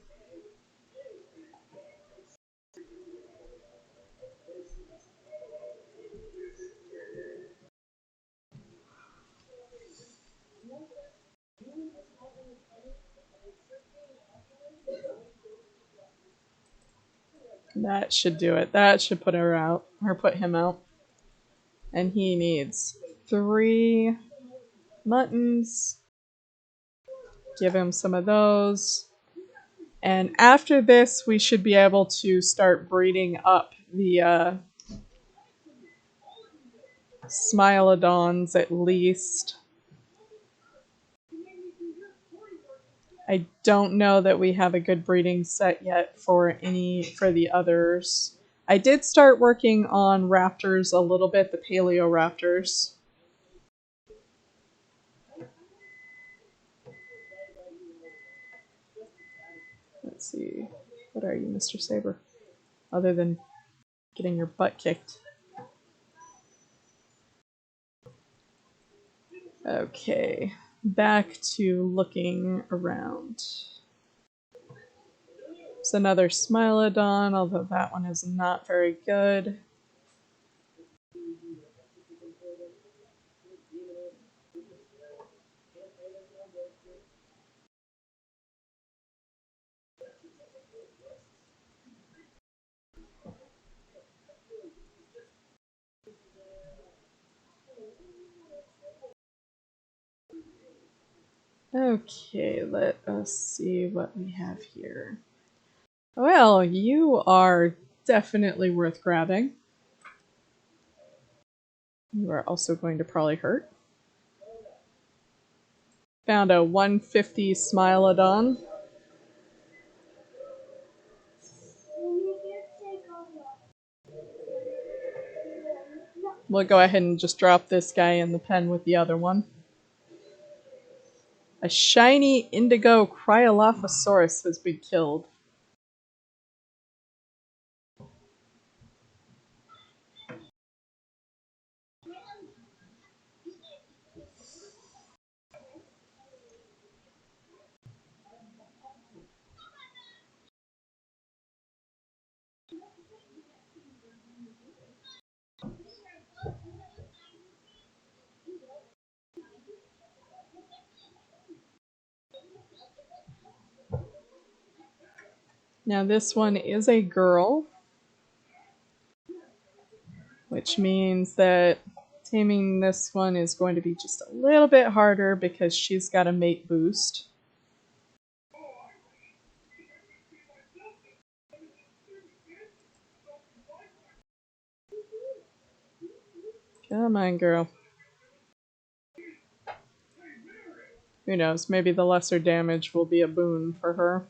[SPEAKER 1] That should do it. That should put her out, or put him out. And he needs 3 muttons. Give him some of those. And after this, we should be able to start breeding up the Smilodons at least. I don't know that we have a good breeding set yet for the others. I did start working on raptors a little bit, the paleoraptors. Let's see. What are you, Mr. Saber? Other than getting your butt kicked. Okay, back to looking around. It's another Smilodon, although that one is not very good. Okay, let us see what we have here. Well, you are definitely worth grabbing. You are also going to probably hurt. Found a 150 Smilodon. We'll go ahead and just drop this guy in the pen with the other one. A shiny indigo Cryolophosaurus has been killed. Now this one is a girl, which means that taming this one is going to be just a little bit harder because she's got a mate boost. Come on, girl. Who knows, maybe the lesser damage will be a boon for her.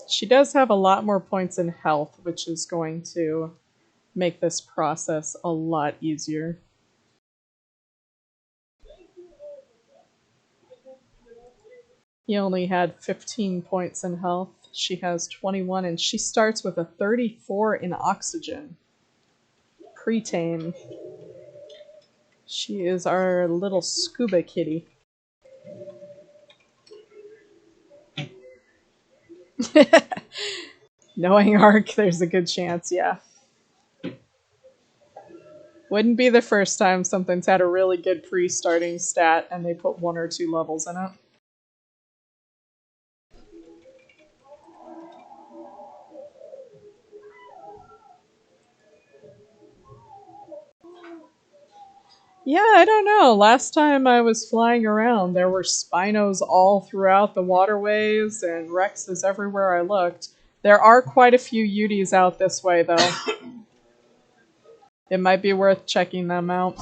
[SPEAKER 1] She does have a lot more points in health, which is going to make this process a lot easier. He only had 15 points in health. She has 21, and she starts with a 34 in oxygen. Pre-tame. She is our little scuba kitty. Knowing ARK, there's a good chance, yeah. Wouldn't be the first time something's had a really good pre-starting stat and they put 1 or 2 levels in it. Yeah, I don't know. Last time I was flying around, there were spinos all throughout the waterways and Rexes everywhere I looked. There are quite a few Uties out this way, though. It might be worth checking them out.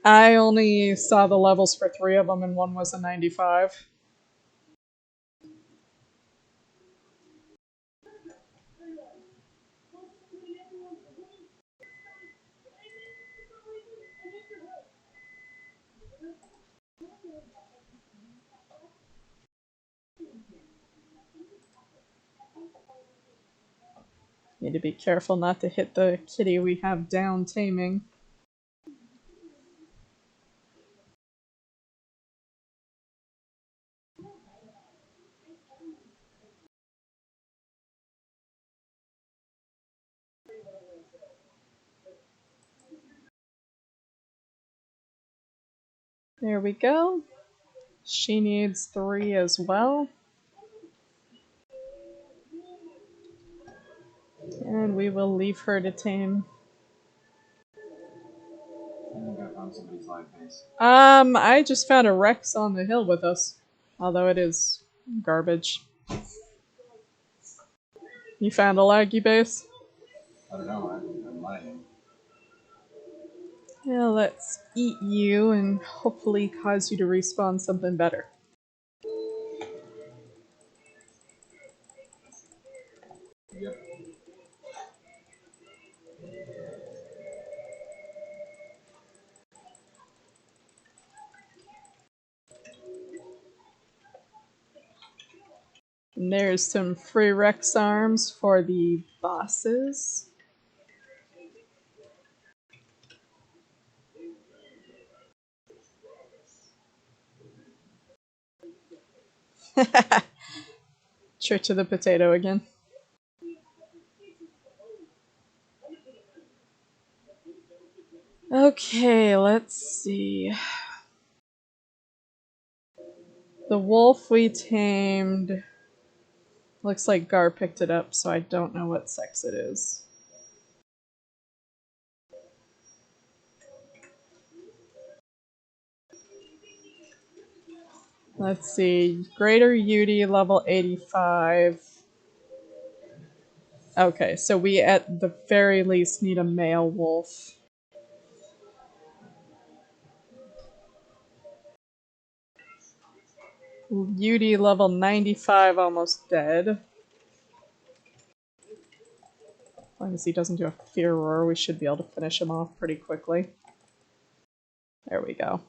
[SPEAKER 1] I only saw the levels for 3 of them, and one was a 95. Need to be careful not to hit the kitty we have down taming. There we go. She needs 3 as well. And we will leave her to tame. I just found a Rex on the hill with us. Although it is garbage. You found a laggy base?
[SPEAKER 2] I don't know, I'm mining.
[SPEAKER 1] Yeah, let's eat you and hopefully cause you to respawn something better.
[SPEAKER 2] Yep.
[SPEAKER 1] And there's some free Rex arms for the bosses. Trick to the potato again. Okay, let's see. The wolf we tamed. Looks like Gar picked it up, so I don't know what sex it is. Let's see. Greater UD level 85. Okay, so we at the very least need a male wolf. UD level 95, almost dead. As long as he doesn't do a fear roar, we should be able to finish him off pretty quickly. There we go.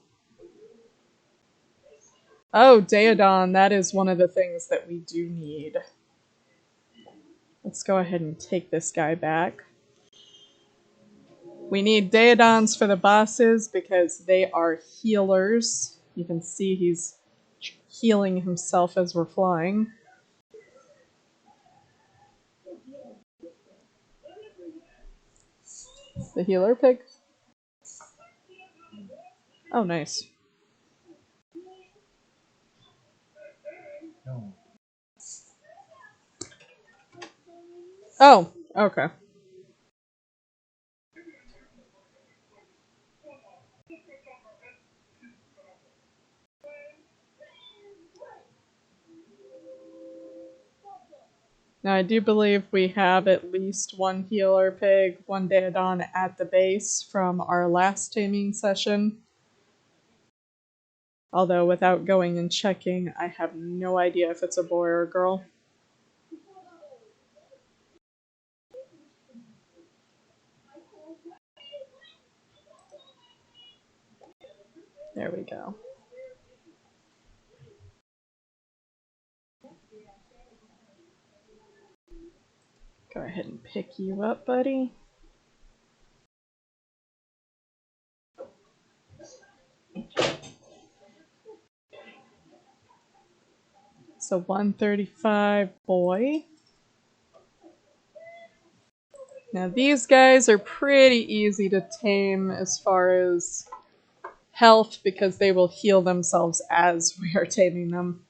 [SPEAKER 1] Oh, Daedon, that is one of the things that we do need. Let's go ahead and take this guy back. We need Daedons for the bosses because they are healers. You can see he's healing himself as we're flying. The healer pig? Oh, nice.
[SPEAKER 2] No.
[SPEAKER 1] Oh, okay. Now, I do believe we have at least one healer pig, one Daedon at the base from our last taming session. Although, without going and checking, I have no idea if it's a boy or a girl. There we go. Go ahead and pick you up, buddy. So 135 boy. Now these guys are pretty easy to tame as far as health because they will heal themselves as we are taming them.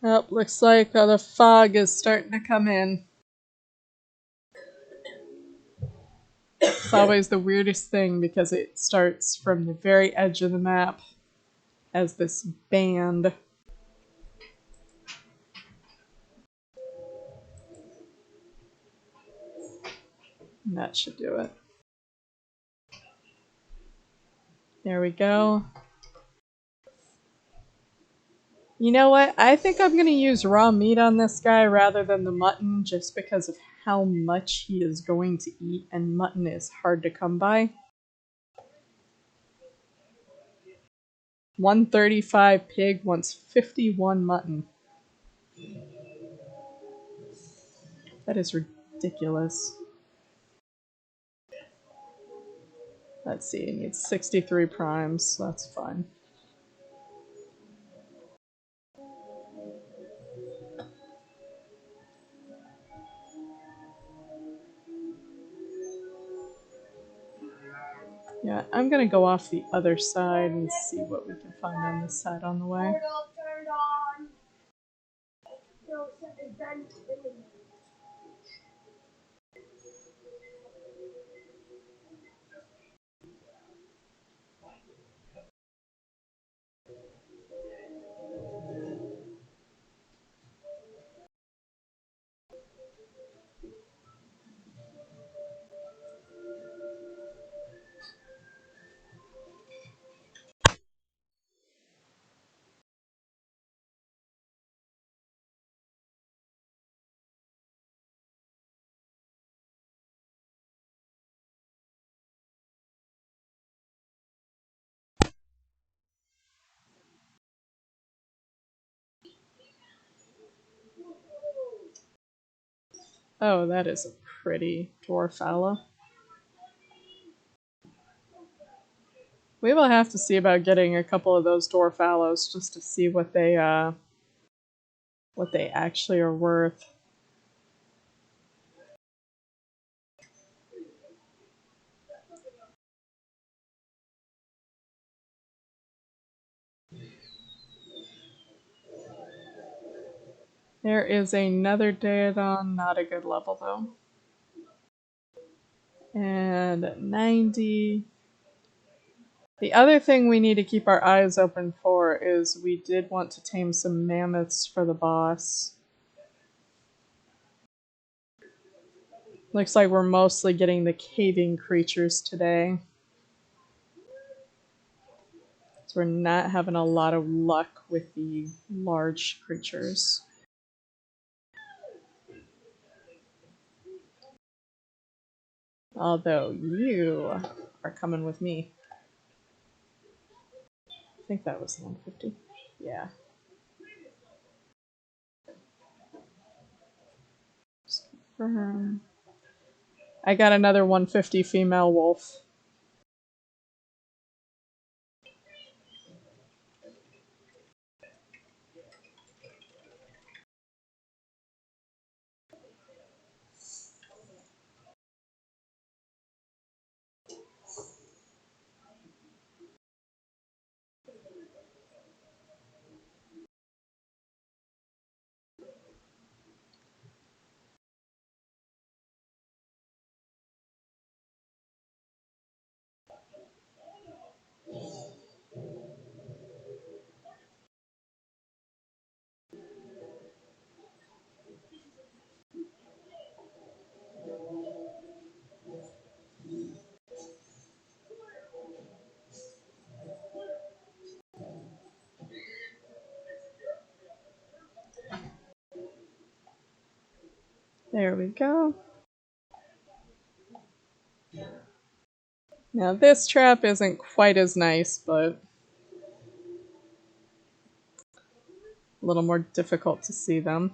[SPEAKER 1] Oh, looks like the fog is starting to come in. It's always the weirdest thing because it starts from the very edge of the map as this band. And that should do it. There we go. You know what? I think I'm going to use raw meat on this guy rather than the mutton just because of how much he is going to eat, and mutton is hard to come by. 135 pig wants 51 mutton. That is ridiculous. Let's see, it needs 63 primes, so that's fine. Yeah, I'm gonna go off the other side and see what we can find on this side on the way. Oh, that is a pretty dwarf owl. We will have to see about getting a couple of those dwarf aloes just to see what they actually are worth. There is another Daedon, not a good level though. And 90. The other thing we need to keep our eyes open for is we did want to tame some mammoths for the boss. Looks like we're mostly getting the caving creatures today. So we're not having a lot of luck with the large creatures. Although you are coming with me. I think that was 150. Yeah. Just confirm. I got another 150 female wolf. There we go. Now this trap isn't quite as nice, but a little more difficult to see them.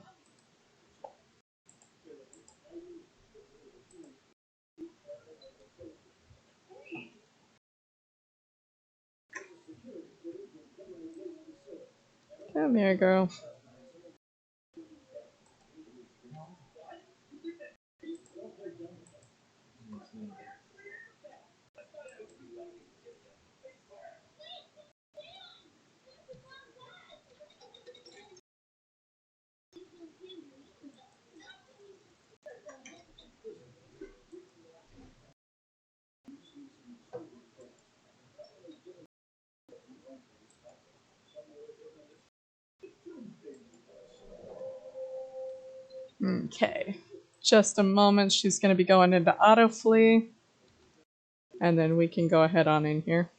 [SPEAKER 1] Come here, girl. Okay. Just a moment, she's going to be going into auto flee. And then we can go ahead on in here.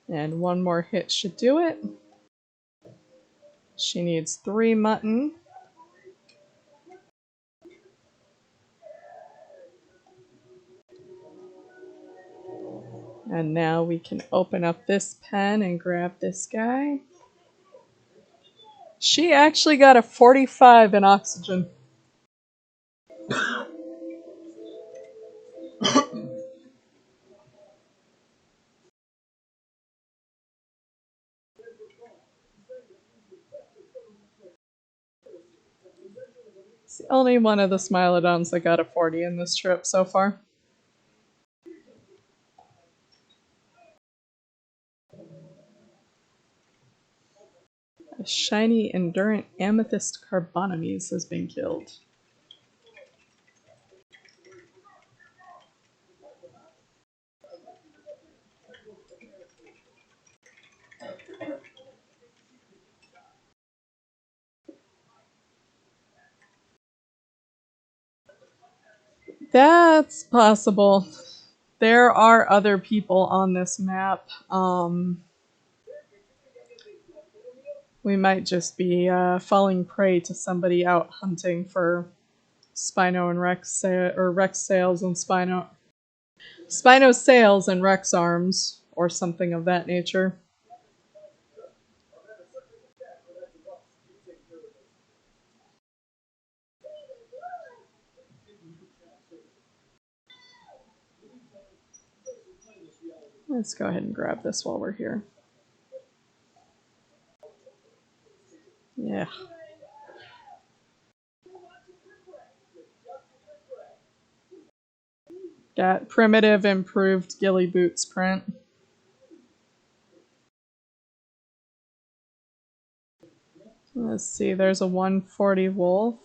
[SPEAKER 1] And one more hit should do it. She needs 3 mutton. And now we can open up this pen and grab this guy. She actually got a 45 in oxygen. It's the only one of the Smilodons that got a 40 in this trip so far. A shiny Endurant Amethyst Carbonames has been killed. That's possible. There are other people on this map. We might just be falling prey to somebody out hunting for Spino and Rex, or Rex sails and Spino sails and Rex arms, or something of that nature. Let's go ahead and grab this while we're here. Yeah. Got primitive improved ghillie boots print. Let's see, there's a 140 wolf.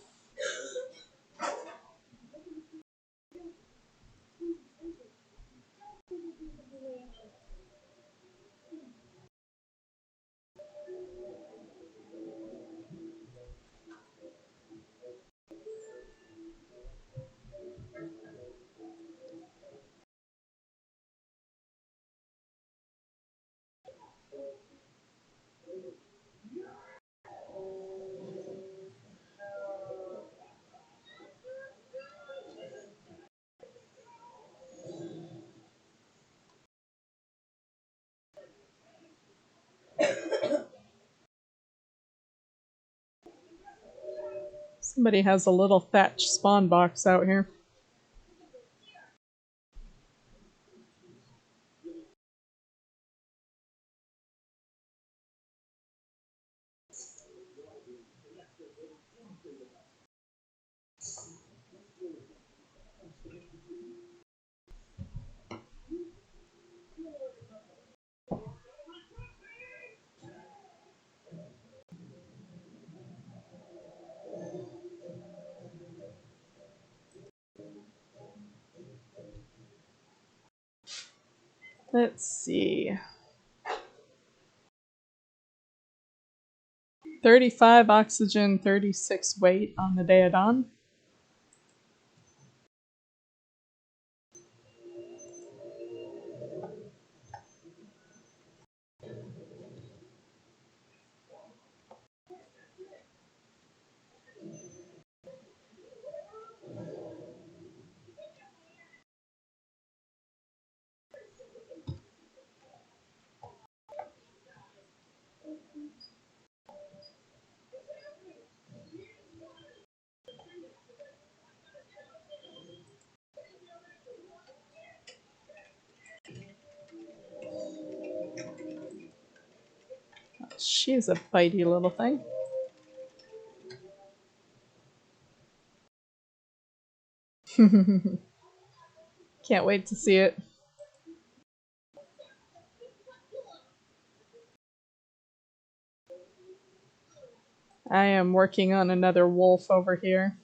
[SPEAKER 1] Somebody has a little thatch spawn box out here. Let's see. 35 oxygen, 36 weight on the Daedon. She's a bitey little thing. Can't wait to see it. I am working on another wolf over here.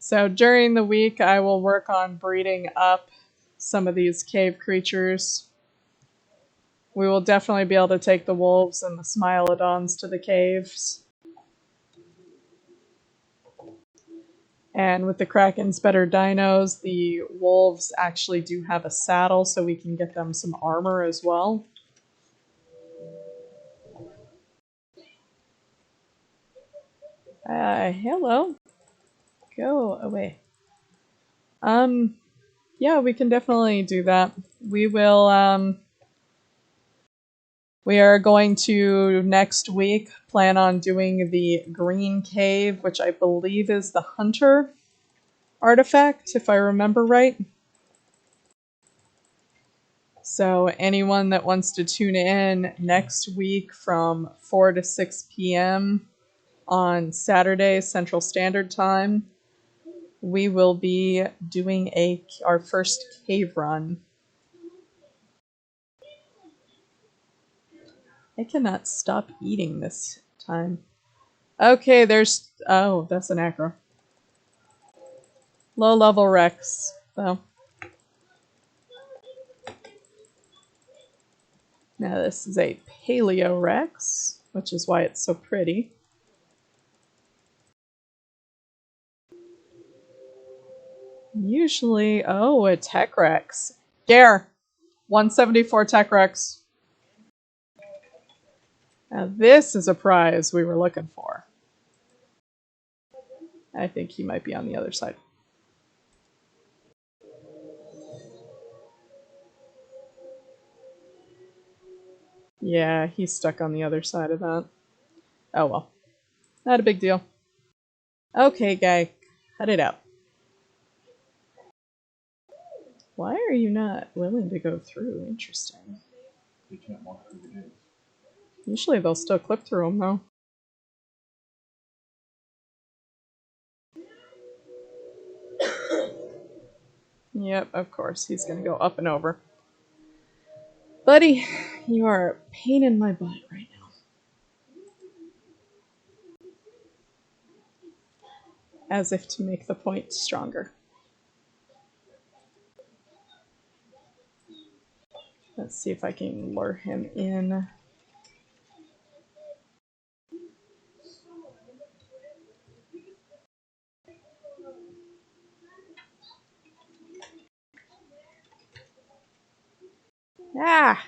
[SPEAKER 1] So during the week, I will work on breeding up some of these cave creatures. We will definitely be able to take the wolves and the Smilodons to the caves. And with the Kraken's better dinos, the wolves actually do have a saddle, so we can get them some armor as well. Hello. Go away. Yeah, we can definitely do that. We will, we are going to, next week, plan on doing the green cave, which I believe is the hunter artifact, if I remember right. So anyone that wants to tune in next week from 4 to 6 p.m. on Saturday, Central Standard Time, we will be doing our first cave run. I cannot stop eating this time. Okay, there's... Oh, that's an acro. Low-level Rex, though. Now this is a Paleo Rex, which is why it's so pretty. Usually... Oh, a Tech Rex. Gare! 174 Tech Rex. Now this is a prize we were looking for. I think he might be on the other side. Yeah, he's stuck on the other side of that. Oh well. Not a big deal. Okay, guy. Cut it out. Why are you not willing to go through? Interesting.
[SPEAKER 2] They can't walk through the gates.
[SPEAKER 1] Usually they'll still clip through them, though. Yep, of course. He's gonna go up and over. Buddy, you are a pain in my butt right now. As if to make the point stronger. Let's see if I can lure him in. Ah!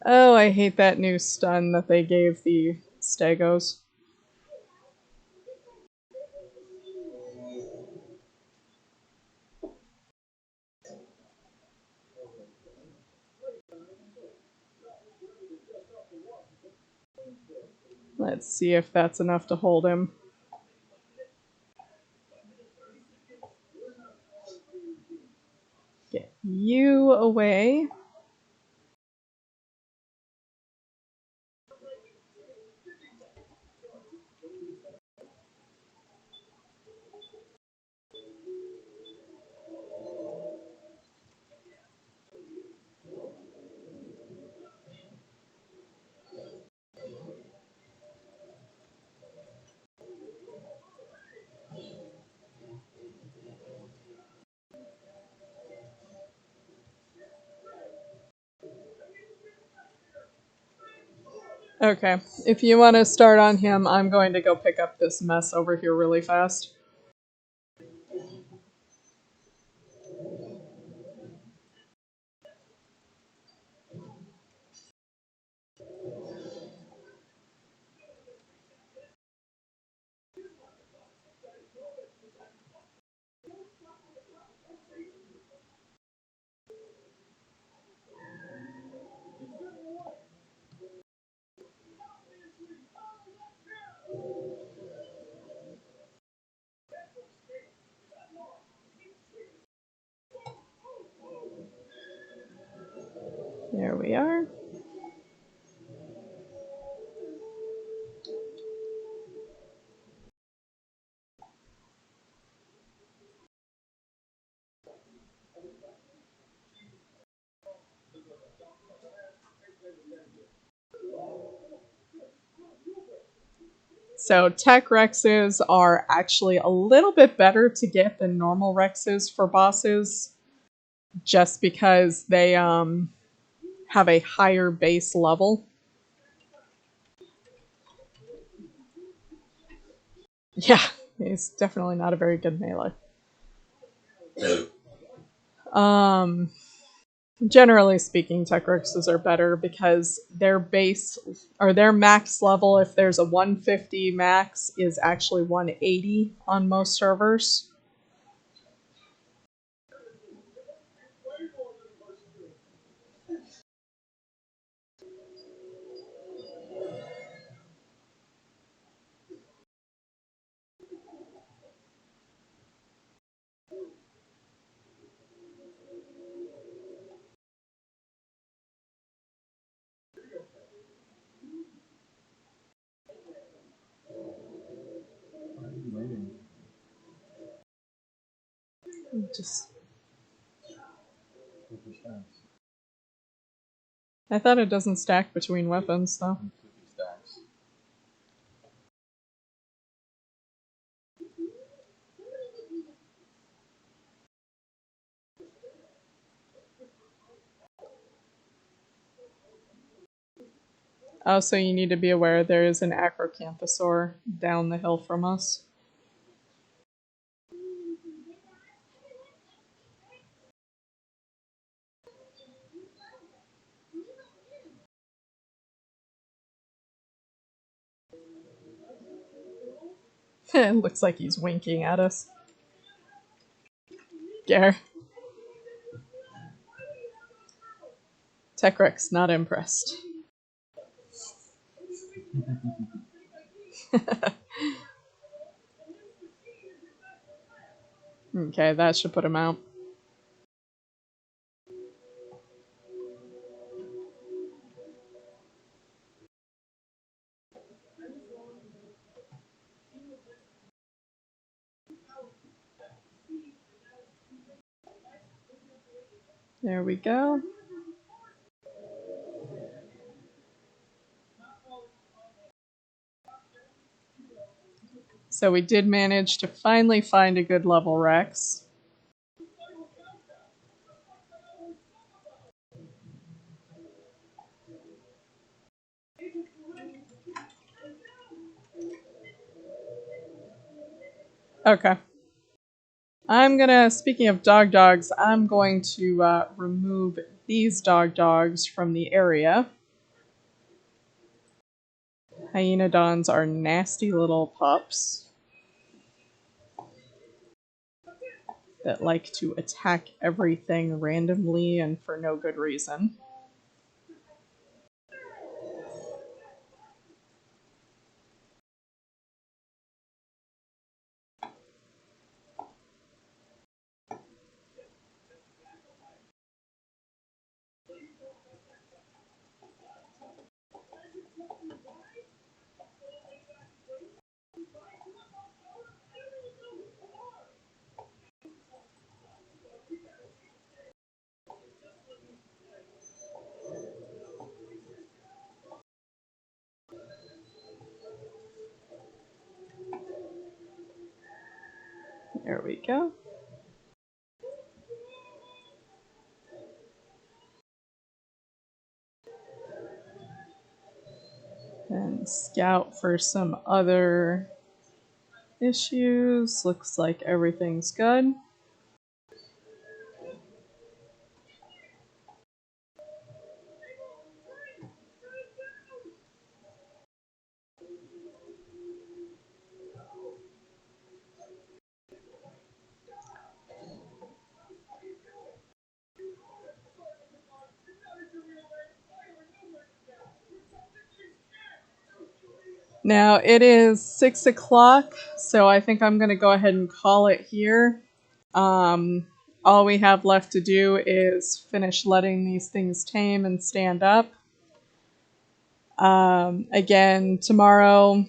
[SPEAKER 1] Oh, I hate that new stun that they gave the Stegos. Let's see if that's enough to hold him. Get you away. Okay, if you want to start on him, I'm going to go pick up this mess over here really fast. There we are. So tech Rexes are actually a little bit better to get than normal Rexes for bosses, just because they have a higher base level. Yeah, he's definitely not a very good melee. Generally speaking, Techrixes are better because their base or their max level, if there's a 150 max, is actually 180 on most servers.
[SPEAKER 2] Why are you waiting?
[SPEAKER 1] Just,
[SPEAKER 2] With your stacks.
[SPEAKER 1] I thought it doesn't stack between weapons though.
[SPEAKER 2] And with your stacks.
[SPEAKER 1] Oh, so you need to be aware there is an acrocanthosaur down the hill from us. It looks like he's winking at us. Gare. Techrix, not impressed. Okay, that should put him out. There we go. So we did manage to finally find a good level Rex. Okay. Speaking of dogs, I'm going to remove these dogs from the area. Hyenodons are nasty little pups that like to attack everything randomly and for no good reason. There we go. And scout for some other issues. Looks like everything's good. Now it is 6 o'clock, so I think I'm going to go ahead and call it here. All we have left to do is finish letting these things tame and stand up. Again, tomorrow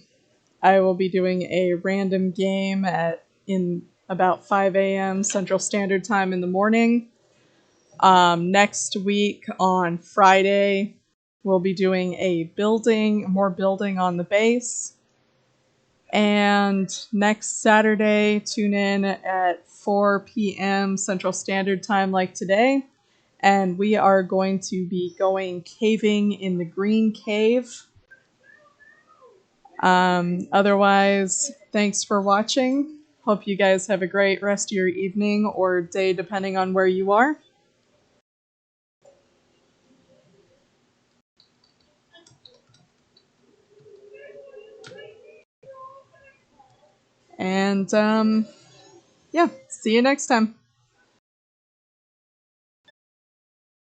[SPEAKER 1] I will be doing a random game in about 5 a.m. Central Standard Time in the morning. Next week on Friday, we'll be doing more building on the base. And next Saturday, tune in at 4 p.m. Central Standard Time like today. And we are going to be going caving in the Green Cave. Otherwise, thanks for watching. Hope you guys have a great rest of your evening or day, depending on where you are. And yeah, see you next time.